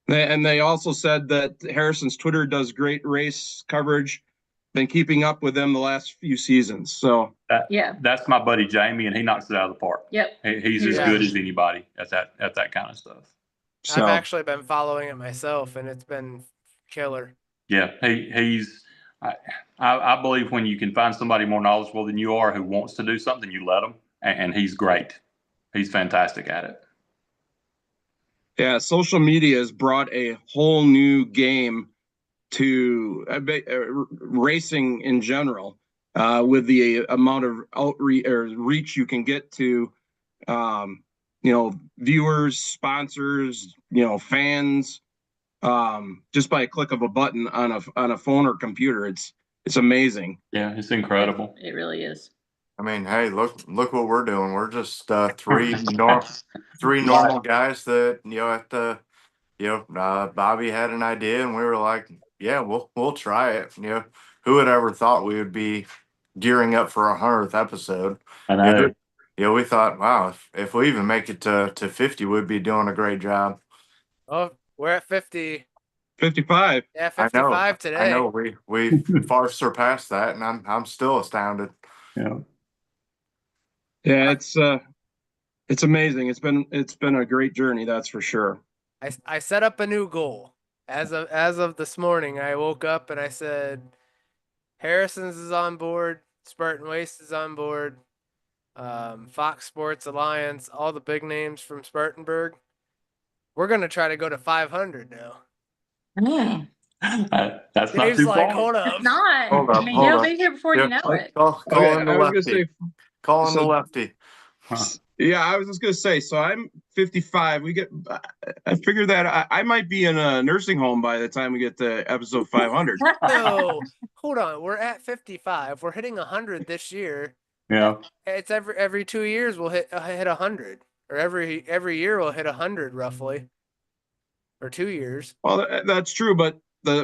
[SPEAKER 4] And they also said that Harrison's Twitter does great race coverage. Been keeping up with them the last few seasons. So
[SPEAKER 5] that's my buddy Jamie, and he knocks it out of the park.
[SPEAKER 6] Yep.
[SPEAKER 5] He's as good as anybody at that kind of stuff.
[SPEAKER 4] So,
[SPEAKER 3] I've actually been following it myself, and it's been killer.
[SPEAKER 5] Yeah, he's. I believe when you can find somebody more knowledgeable than you are who wants to do something, you let them, and he's great. He's fantastic at it.
[SPEAKER 4] yeah, social media has brought a whole new game to racing in general, with the amount of outreach or reach you can get to, viewers, sponsors, fans, just by a click of a button on a phone or computer. It's amazing.
[SPEAKER 5] Yeah, it's incredible.
[SPEAKER 6] It really is.
[SPEAKER 7] I mean, hey, look what we're doing. We're just three normal guys that Bobby had an idea, and we were like, yeah, we'll try it. Who would ever thought we would be gearing up for 100th episode?
[SPEAKER 5] I know.
[SPEAKER 7] We thought, wow, if we even make it to 50, we'd be doing a great job.
[SPEAKER 3] Oh, we're at 50.
[SPEAKER 4] 55.
[SPEAKER 3] Yeah, 55 today.
[SPEAKER 7] I know we far surpassed that, and I'm still astounded.
[SPEAKER 4] Yeah, it's amazing. It's been a great journey, that's for sure.
[SPEAKER 3] I set up a new goal. As of this morning, I woke up and I said, Harrison's is on board, Spartan Waste is on board, Fox Sports Alliance, all the big names from Spartanburg. We're gonna try to go to 500 now.
[SPEAKER 5] That's not
[SPEAKER 3] Dave's
[SPEAKER 5] too
[SPEAKER 3] like,
[SPEAKER 5] far.
[SPEAKER 3] hold up.
[SPEAKER 6] It's not.
[SPEAKER 7] Hold up,
[SPEAKER 6] I mean,
[SPEAKER 7] hold
[SPEAKER 6] you'll
[SPEAKER 7] up.
[SPEAKER 6] be here before you know it.
[SPEAKER 7] Calling the lefty. Calling the lefty.
[SPEAKER 4] Yeah, I was just gonna say. So I'm 55. I figured that I might be in a nursing home by the time we get to episode 500.
[SPEAKER 3] No, hold on. We're at 55. We're hitting 100 this year.
[SPEAKER 5] Yeah.
[SPEAKER 3] It's every 2 years we'll hit 100, or every year we'll hit 100 roughly, or 2 years.
[SPEAKER 4] Well, that's true, but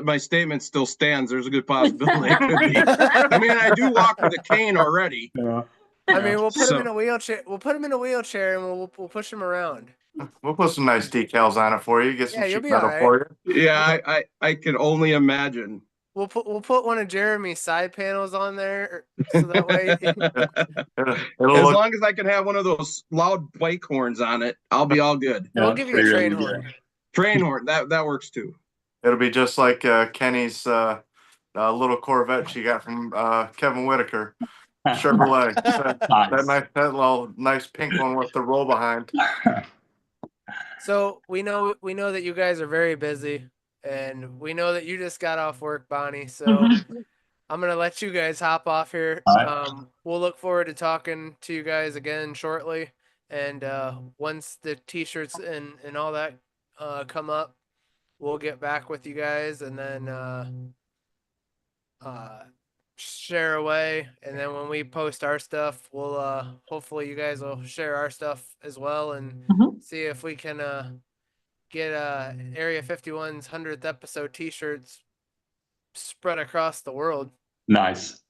[SPEAKER 4] my statement still stands. There's a good possibility it could be. I mean, I do walk with a cane already.
[SPEAKER 5] Yeah.
[SPEAKER 3] I mean, we'll put him in a wheelchair. We'll put him in a wheelchair and we'll push him around.
[SPEAKER 7] We'll put some nice decals on it for you. Get some
[SPEAKER 3] Yeah, you'll
[SPEAKER 7] sheet
[SPEAKER 3] be
[SPEAKER 7] metal
[SPEAKER 3] all right.
[SPEAKER 7] for you.
[SPEAKER 4] Yeah, I can only imagine.
[SPEAKER 3] We'll put one of Jeremy's side panels on there, so that way.
[SPEAKER 7] It'll
[SPEAKER 4] As
[SPEAKER 7] look,
[SPEAKER 4] long as I can have one of those loud bike horns on it, I'll be all good.
[SPEAKER 3] We'll give you a train horn.
[SPEAKER 4] Train horn, that works too.
[SPEAKER 7] it'll be just like Kenny's little Corvette she got from Kevin Whitaker. Chevrolet. that little nice pink one with the roll behind.
[SPEAKER 3] So we know that you guys are very busy, and we know that you just got off work, Bonnie. So I'm gonna let you guys hop off here.
[SPEAKER 5] Right.
[SPEAKER 3] We'll look forward to talking to you guys again shortly, and once the t-shirts and all that come up, we'll get back with you guys, and then share away, and then when we post our stuff, we'll hopefully you guys will share our stuff as well, and see if we can get Area 51's 100th episode t-shirts spread across the world.
[SPEAKER 5] Nice.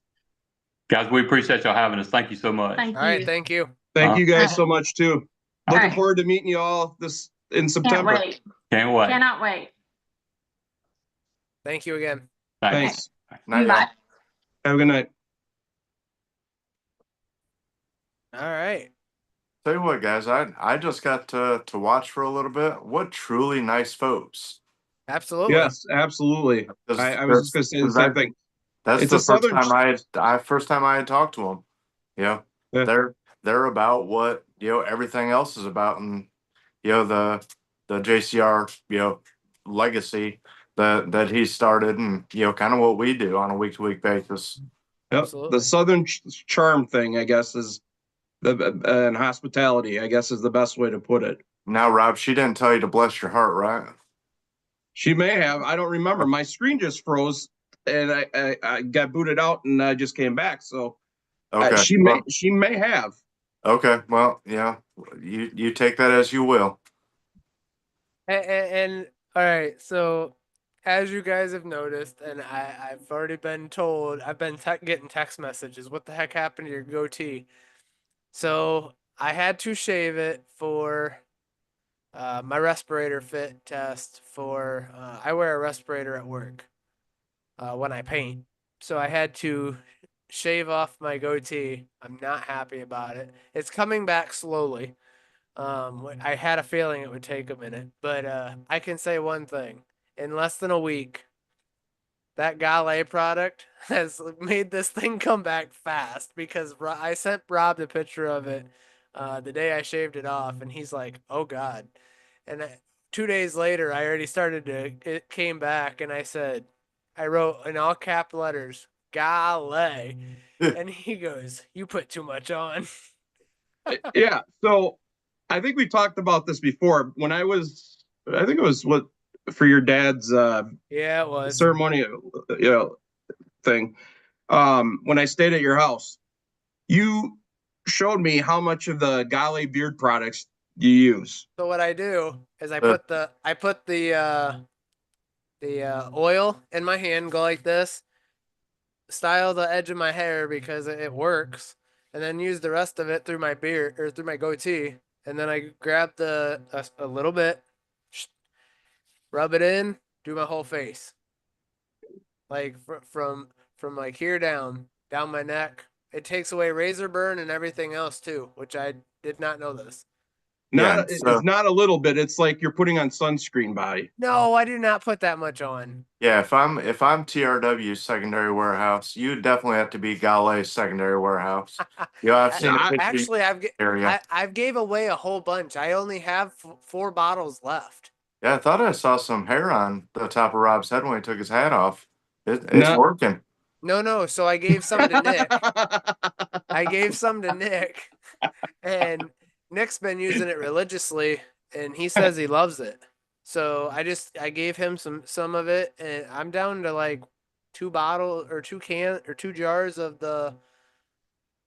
[SPEAKER 5] Guys, we appreciate y'all having us. Thank you so much.
[SPEAKER 6] Thank
[SPEAKER 3] All right,
[SPEAKER 6] you.
[SPEAKER 3] thank you.
[SPEAKER 4] Thank you guys so much too. Looking
[SPEAKER 8] right.
[SPEAKER 4] forward to meeting you all this in
[SPEAKER 8] Can't
[SPEAKER 4] September.
[SPEAKER 8] wait.
[SPEAKER 5] Can't wait.
[SPEAKER 8] Cannot wait.
[SPEAKER 3] Thank you again.
[SPEAKER 4] Thanks.
[SPEAKER 7] Night,
[SPEAKER 8] Bye.
[SPEAKER 7] y'all.
[SPEAKER 4] Have a good night.
[SPEAKER 3] All right.
[SPEAKER 7] Tell you what, guys, I just got to watch for a little bit. What truly nice folks.
[SPEAKER 3] Absolutely.
[SPEAKER 4] Yes, absolutely. I was just going to say the same thing.
[SPEAKER 7] That's
[SPEAKER 4] It's
[SPEAKER 7] the
[SPEAKER 4] a
[SPEAKER 7] first
[SPEAKER 4] southern.
[SPEAKER 7] time first time I had talked to them. You know,
[SPEAKER 4] Yeah.
[SPEAKER 7] they're about what everything else is about, and the JCR legacy that he started, and kind of what we do on a week to week basis.
[SPEAKER 4] Yep.
[SPEAKER 3] Absolutely.
[SPEAKER 4] The southern charm thing, I guess, is and hospitality, I guess, is the best way to put it.
[SPEAKER 7] Now, Rob, she didn't tell you to bless your heart, right?
[SPEAKER 4] She may have. I don't remember. My screen just froze, and I got booted out, and I just came back. So
[SPEAKER 7] Okay.
[SPEAKER 4] she may have.
[SPEAKER 7] Okay. Well, yeah. You take that as you will.
[SPEAKER 3] And all right, so as you guys have noticed, and I've already been told, I've been getting text messages. What the heck happened to your goatee? So I had to shave it for my respirator fit test. For I wear a respirator at work when I paint, so I had to shave off my goatee. I'm not happy about it. It's coming back slowly. I had a feeling it would take a minute, but I can say one thing: in less than a week, that Gale product has made this thing come back fast. Because I sent Rob the picture of it the day I shaved it off, and he's like, "Oh God!" And 2 days later, I already started to. It came back, and I wrote in all cap letters, "Gale," and he goes, "You put too much on."
[SPEAKER 4] Yeah. So I think we talked about this before. When I think it was for your dad's
[SPEAKER 3] Yeah, it was.
[SPEAKER 4] ceremony, thing. When I stayed at your house, you showed me how much of the Gale beard products you use.
[SPEAKER 3] So what I do is I put the oil in my hand, go like this, style the edge of my hair because it works, and then use the rest of it through my beard or through my goatee, and then I grab a little bit, rub it in, do my whole face, like from like here down my neck. It takes away razor burn and everything else too, which I did not know this.
[SPEAKER 4] It's not a little bit. It's like you're putting on sunscreen body.
[SPEAKER 3] No, I do not put that much on.
[SPEAKER 7] Yeah, if I'm TRW secondary warehouse, you definitely have to be Gale secondary warehouse. I've seen a picture
[SPEAKER 3] Actually,
[SPEAKER 7] area.
[SPEAKER 3] I've gave away a whole bunch. I only have 4 bottles left.
[SPEAKER 7] Yeah, I thought I saw some hair on the top of Rob's head when he took his hat off. It's
[SPEAKER 4] No.
[SPEAKER 7] working.
[SPEAKER 3] No. So I gave some to Nick. And Nick's been using it religiously, and he says he loves it. So I gave him some of it, and I'm down to like 2 jars of the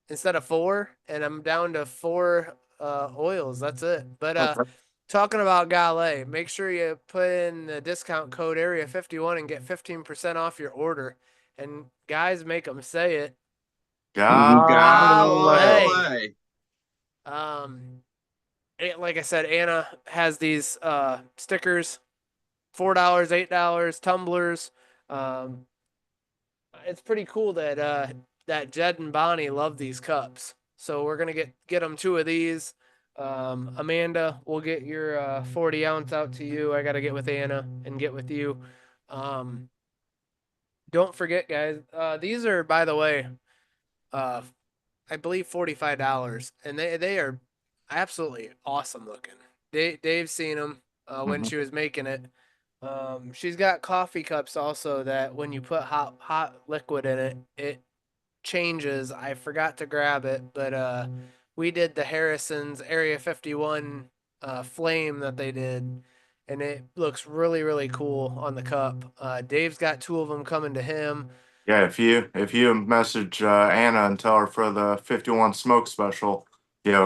[SPEAKER 3] instead of 4, and I'm down to 4 oils. That's it. But
[SPEAKER 7] Okay.
[SPEAKER 3] talking about Gale, make sure you put in the discount code Area 51 and get 15% off your order. And guys, make them say it.
[SPEAKER 7] Gale.
[SPEAKER 3] Like I said, Anna has these stickers, $4, $8, tumblers. It's pretty cool that that Jed and Bonnie love these cups. So we're gonna get them 2 of these. Amanda, we'll get your 40 ounce out to you. I gotta get with Anna and get with you. Don't forget, guys. These are, by the way, I believe $45, and they are absolutely awesome looking. Dave's seen them when she was making it. She's got coffee cups also that when you put hot liquid in it, it changes. I forgot to grab it, but we did the Harrison's Area 51 flame that they did, and it looks really, really cool on the cup. Dave's got 2 of them coming to him.
[SPEAKER 7] Yeah, if you message Anna and tell her for the 51 smoke special,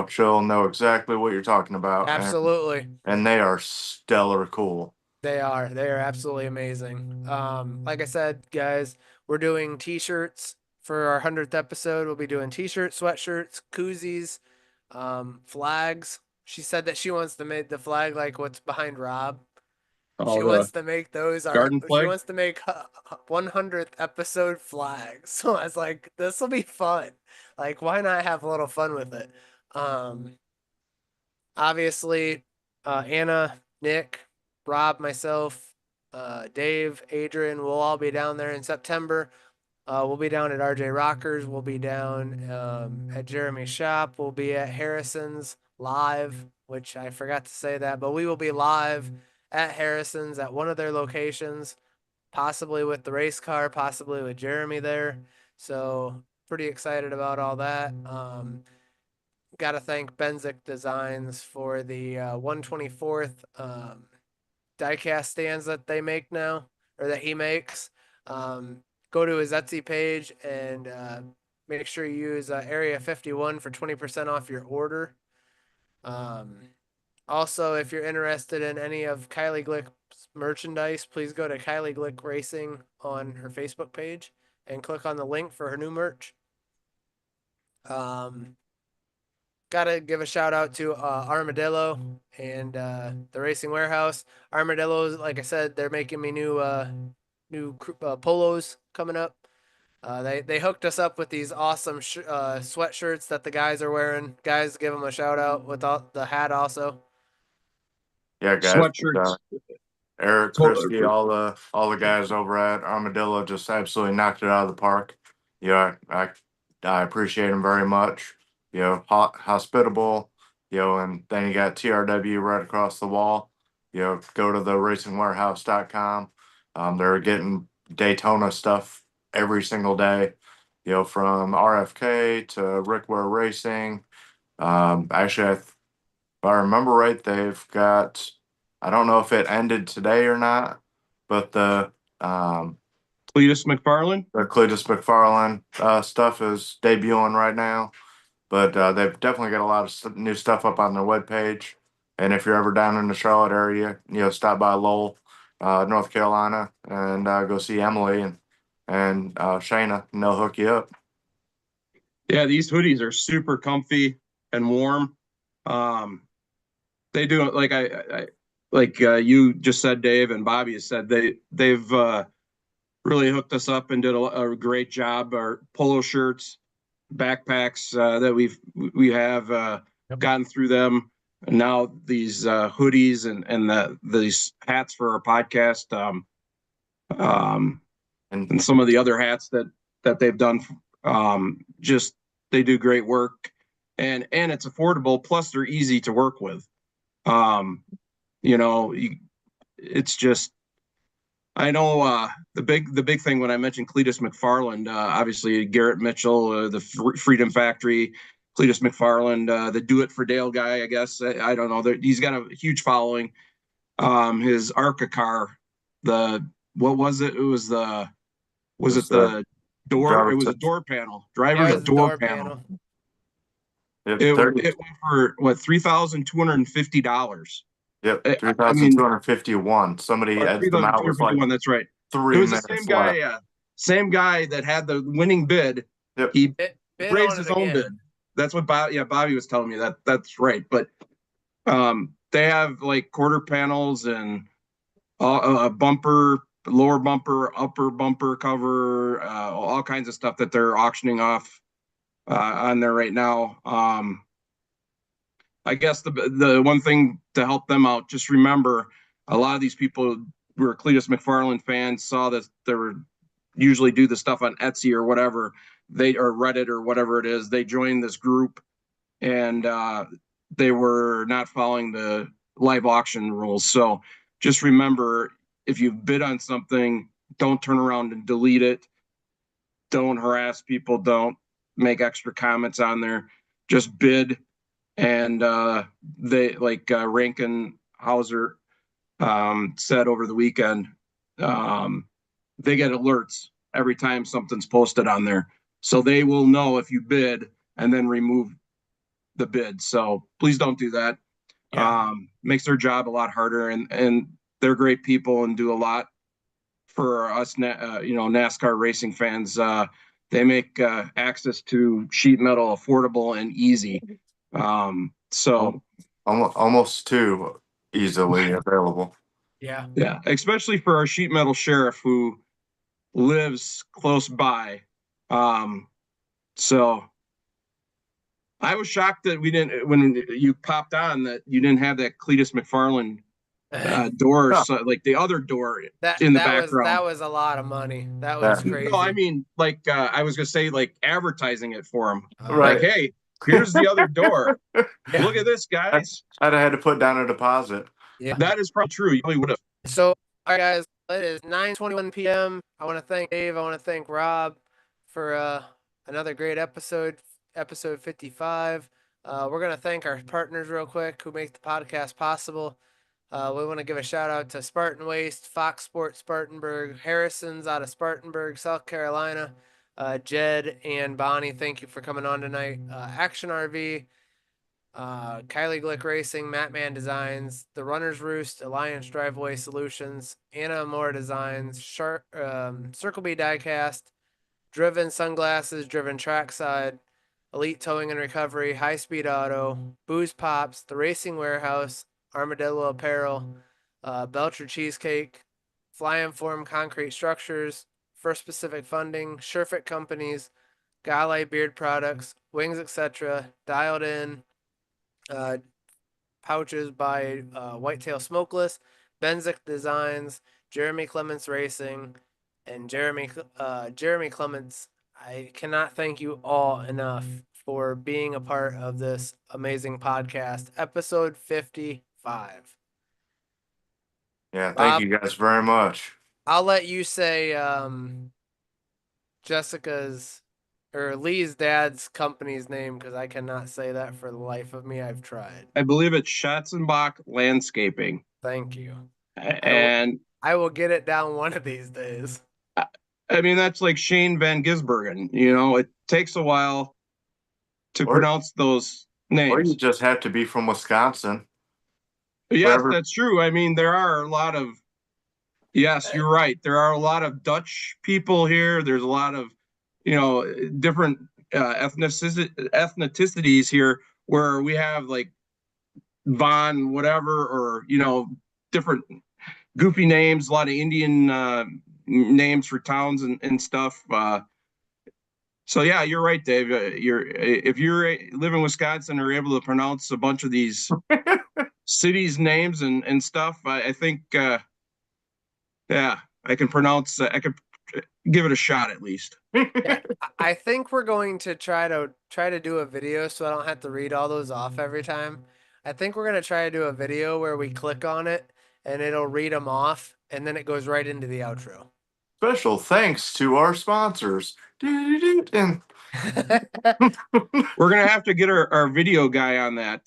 [SPEAKER 7] she'll know exactly what you're talking about.
[SPEAKER 3] Absolutely.
[SPEAKER 7] And they are stellar cool.
[SPEAKER 3] They are absolutely amazing. Like I said, guys, we're doing t-shirts for our 100th episode. We'll be doing t-shirts, sweatshirts, koozies, flags. She said that she wants to make the flag like what's behind Rob.
[SPEAKER 4] Oh,
[SPEAKER 3] She wants to make those
[SPEAKER 4] garden
[SPEAKER 3] She
[SPEAKER 4] flag?
[SPEAKER 3] wants to make 100th episode flags. So I was like, this will be fun. Like, why not have a little fun with it? Obviously, Anna, Nick, Rob, myself, Dave, Adrian, we'll all be down there in September. We'll be down at RJ Rockers. We'll be down at Jeremy's shop. We'll be at Harrison's live, which I forgot to say that, but we will be live at Harrison's at one of their locations, possibly with the race car, possibly with Jeremy there. So pretty excited about all that. Got to thank Benzik Designs for the 124th diecast stands that they make now, or that he makes. Go to his Etsy page and make sure you use Area 51 for 20% off your order. Also, if you're interested in any of Kylie Glick's merchandise, please go to Kylie Glick Racing on her Facebook page and click on the link for her new merch. Gotta give a shout out to Armadillo and the Racing Warehouse. Armadillo's, like I said, they're making me new polos coming up. They hooked us up with these awesome sweatshirts that the guys are wearing. Guys, give them a shout out with the hat also.
[SPEAKER 7] Yeah, guys.
[SPEAKER 4] Sweatshirts.
[SPEAKER 7] Eric, Christy, all the guys over at Armadillo just absolutely knocked it out of the park. Yeah, I appreciate them very much. You know, hospitable. You know, and then you got TRW right across the wall. You know, go to the racingwarehouse.com. They're getting Daytona stuff every single day. You know, from RFK to Rickware Racing. Actually, if I remember right, they've got. I don't know if it ended today or not, but the
[SPEAKER 4] Cletus McFarland
[SPEAKER 7] stuff is debuting right now. But they've definitely got a lot of new stuff up on their webpage. And if you're ever down in the Charlotte area, you know, stop by Lowell, North Carolina, and go see Emily and Shayna, and they'll hook you up.
[SPEAKER 4] Yeah, these hoodies are super comfy and warm. They do it like you just said, Dave, and Bobby has said, they've really hooked us up and did a great job. Our polo shirts, backpacks that we have gotten through them, and now these hoodies and these hats for our podcast, and some of the other hats that they've done. Just they do great work, and it's affordable. Plus, they're easy to work with. You know, it's just, I know the big thing when I mentioned Cletus McFarland, obviously Garrett Mitchell, the Freedom Factory, Cletus McFarland, the Do It for Dale guy, I guess. I don't know. He's got a huge following. His ARCA car, what was it? It was the door? It was a door panel. Driver's door panel. It went for what, $3,250.
[SPEAKER 7] Yep, 3,251. Somebody edged them out with like
[SPEAKER 4] that's right.
[SPEAKER 7] 3 minutes.
[SPEAKER 4] It was the same guy, same guy that had the winning bid.
[SPEAKER 7] Yep.
[SPEAKER 4] He raised his own bid. That's what Bobby was telling me. That's right. But they have like quarter panels and a bumper, lower bumper, upper bumper cover, all kinds of stuff that they're auctioning off on there right now. I guess the one thing to help them out, just remember, a lot of these people who are Cletus McFarland fans saw that they were usually do the stuff on Etsy or whatever, or Reddit or whatever it is. They joined this group and they were not following the live auction rules. So just remember, if you bid on something, don't turn around and delete it. Don't harass people. Don't make extra comments on there. Just bid. And they, like Rankin Hauser said over the weekend, they get alerts every time something's posted on there. So they will know if you bid and then remove the bid. So please don't do that. Yeah. Makes their job a lot harder, and they're great people and do a lot for us, NASCAR racing fans. They make access to sheet metal affordable and easy. So
[SPEAKER 7] almost too easily available.
[SPEAKER 3] Yeah.
[SPEAKER 4] Yeah, especially for our sheet metal sheriff who lives close by. So I was shocked that we didn't, when you popped on, that you didn't have that Cletus McFarland door,
[SPEAKER 7] Oh.
[SPEAKER 4] so, like the other door
[SPEAKER 3] That
[SPEAKER 4] in the
[SPEAKER 3] that was
[SPEAKER 4] background.
[SPEAKER 3] that was a lot of money. That was
[SPEAKER 7] Yeah.
[SPEAKER 3] crazy.
[SPEAKER 4] No, I mean, like I was gonna say, like advertising it for him.
[SPEAKER 7] Right.
[SPEAKER 4] Like, hey, here's the other door.
[SPEAKER 3] Yeah.
[SPEAKER 4] Look at this, guys.
[SPEAKER 7] I'd have had to put down a deposit.
[SPEAKER 3] Yeah.
[SPEAKER 4] That is probably true. You probably would have.
[SPEAKER 3] So, all right, guys, it is 9:21 p.m. I want to thank Dave. I want to thank Rob for another great episode 55. We're going to thank our partners real quick who make the podcast possible. We want to give a shout out to Spartan Waste, Fox Sports Spartanburg, Harrison's out of Spartanburg, South Carolina. Jed and Bonnie, thank you for coming on tonight. Action RV, Kylie Glick Racing, Mattman Designs, The Runner's Roost, Alliance Driveway Solutions, Anna Moore Designs, Circle B Diecast, Driven Sunglasses, Driven Trackside, Elite Towing and Recovery, High Speed Auto, Booze Pops, The Racing Warehouse, Armadillo Apparel, Belcher Cheesecake, Fly Form Concrete Structures, First Pacific Funding, Sherfit Companies, Gale Beard Products, Wings Etc., Dialed In, pouches by Whitetail Smokeless, Benzik Designs, Jeremy Clements Racing, and Jeremy Clements. I cannot thank you all enough for being a part of this amazing podcast, episode 55.
[SPEAKER 7] Yeah, thank
[SPEAKER 3] Rob?
[SPEAKER 7] you guys very much.
[SPEAKER 3] I'll let you say Jessica's or Lee's dad's company's name because I cannot say that for the life of me. I've tried.
[SPEAKER 4] I believe it's Schatzenbach Landscaping.
[SPEAKER 3] Thank you.
[SPEAKER 4] And
[SPEAKER 3] I will get it down one of these days.
[SPEAKER 4] I mean, that's like Shane Van Gisbergen. You know, it takes a while to
[SPEAKER 7] Or-
[SPEAKER 4] pronounce those
[SPEAKER 7] Or
[SPEAKER 4] names.
[SPEAKER 7] you just have to be from Wisconsin.
[SPEAKER 4] Yes,
[SPEAKER 7] wherever-
[SPEAKER 4] that's true. I mean, there are a lot of, yes, you're right. There are a lot of Dutch people here. There's a lot of, you know, different ethnicities here where we have like Von whatever, or, you know, different goofy names, a lot of Indian names for towns and stuff. So yeah, you're right, Dave. If you live in Wisconsin and are able to pronounce a bunch of these cities' names and stuff, I think, yeah, I can pronounce. I could give it a shot at least.
[SPEAKER 3] I think we're going to try to do a video so I don't have to read all those off every time. I think we're going to try to do a video where we click on it and it'll read them off and then it goes right into the outro.
[SPEAKER 7] Special thanks to our sponsors. And
[SPEAKER 4] We're gonna have to get our video guy on that,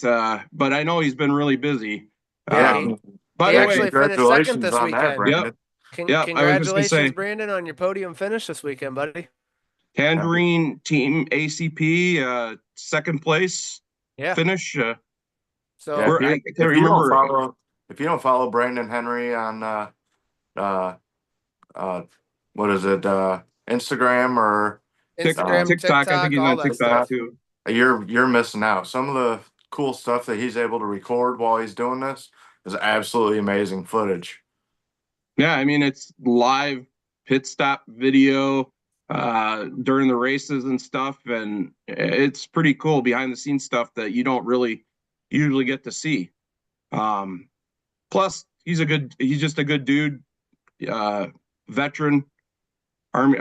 [SPEAKER 4] but I know he's been really busy.
[SPEAKER 3] Yeah,
[SPEAKER 4] By
[SPEAKER 3] he
[SPEAKER 4] the
[SPEAKER 3] actually
[SPEAKER 4] way,
[SPEAKER 3] finished second this
[SPEAKER 7] on that,
[SPEAKER 3] weekend.
[SPEAKER 7] Brandon.
[SPEAKER 4] Yeah, I was just gonna
[SPEAKER 3] Congratulations,
[SPEAKER 4] say-
[SPEAKER 3] Brandon, on your podium finish this weekend, buddy.
[SPEAKER 4] Tangerine Team ACP, second place
[SPEAKER 3] Yeah.
[SPEAKER 4] finish.
[SPEAKER 7] Yeah,
[SPEAKER 3] So
[SPEAKER 4] We're- I
[SPEAKER 7] if,
[SPEAKER 4] can't
[SPEAKER 7] you don't
[SPEAKER 4] remember.
[SPEAKER 7] if you don't follow Brandon Henry on what is it, Instagram or
[SPEAKER 3] Instagram,
[SPEAKER 4] TikTok. I think he's
[SPEAKER 3] all
[SPEAKER 4] on
[SPEAKER 3] that
[SPEAKER 4] TikTok
[SPEAKER 3] stuff.
[SPEAKER 4] too.
[SPEAKER 7] you're missing out. Some of the cool stuff that he's able to record while he's doing this is absolutely amazing footage.
[SPEAKER 4] Yeah, I mean it's live pit stop video during the races and stuff, and it's pretty cool behind the scenes stuff that you don't really usually get to see. Plus, he's just a good dude, veteran, army,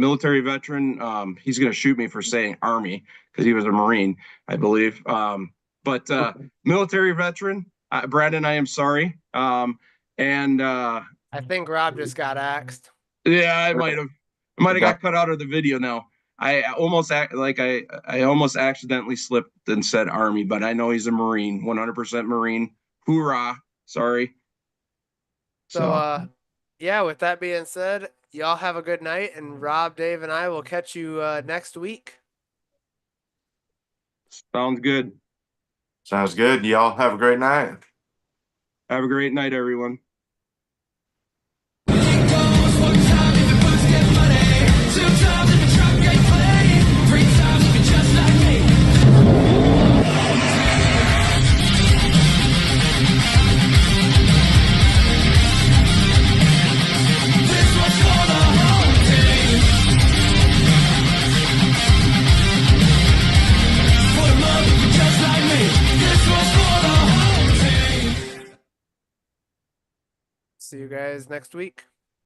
[SPEAKER 4] military veteran. He's gonna shoot me for saying army because he was a Marine, I believe. But military veteran, Brandon, I am sorry. And
[SPEAKER 3] I think Rob just got axed.
[SPEAKER 4] yeah, I might have got cut out of the video now. I almost accidentally slipped and said Army, but I know he's a Marine, 100% Marine. Hoorah! Sorry.
[SPEAKER 3] So, yeah, with that being said, y'all have a good night, and Rob, Dave, and I will catch you next week.
[SPEAKER 4] Sounds good.
[SPEAKER 7] Sounds good. Y'all have a great night.
[SPEAKER 4] Have a great night, everyone.
[SPEAKER 3] guys next week.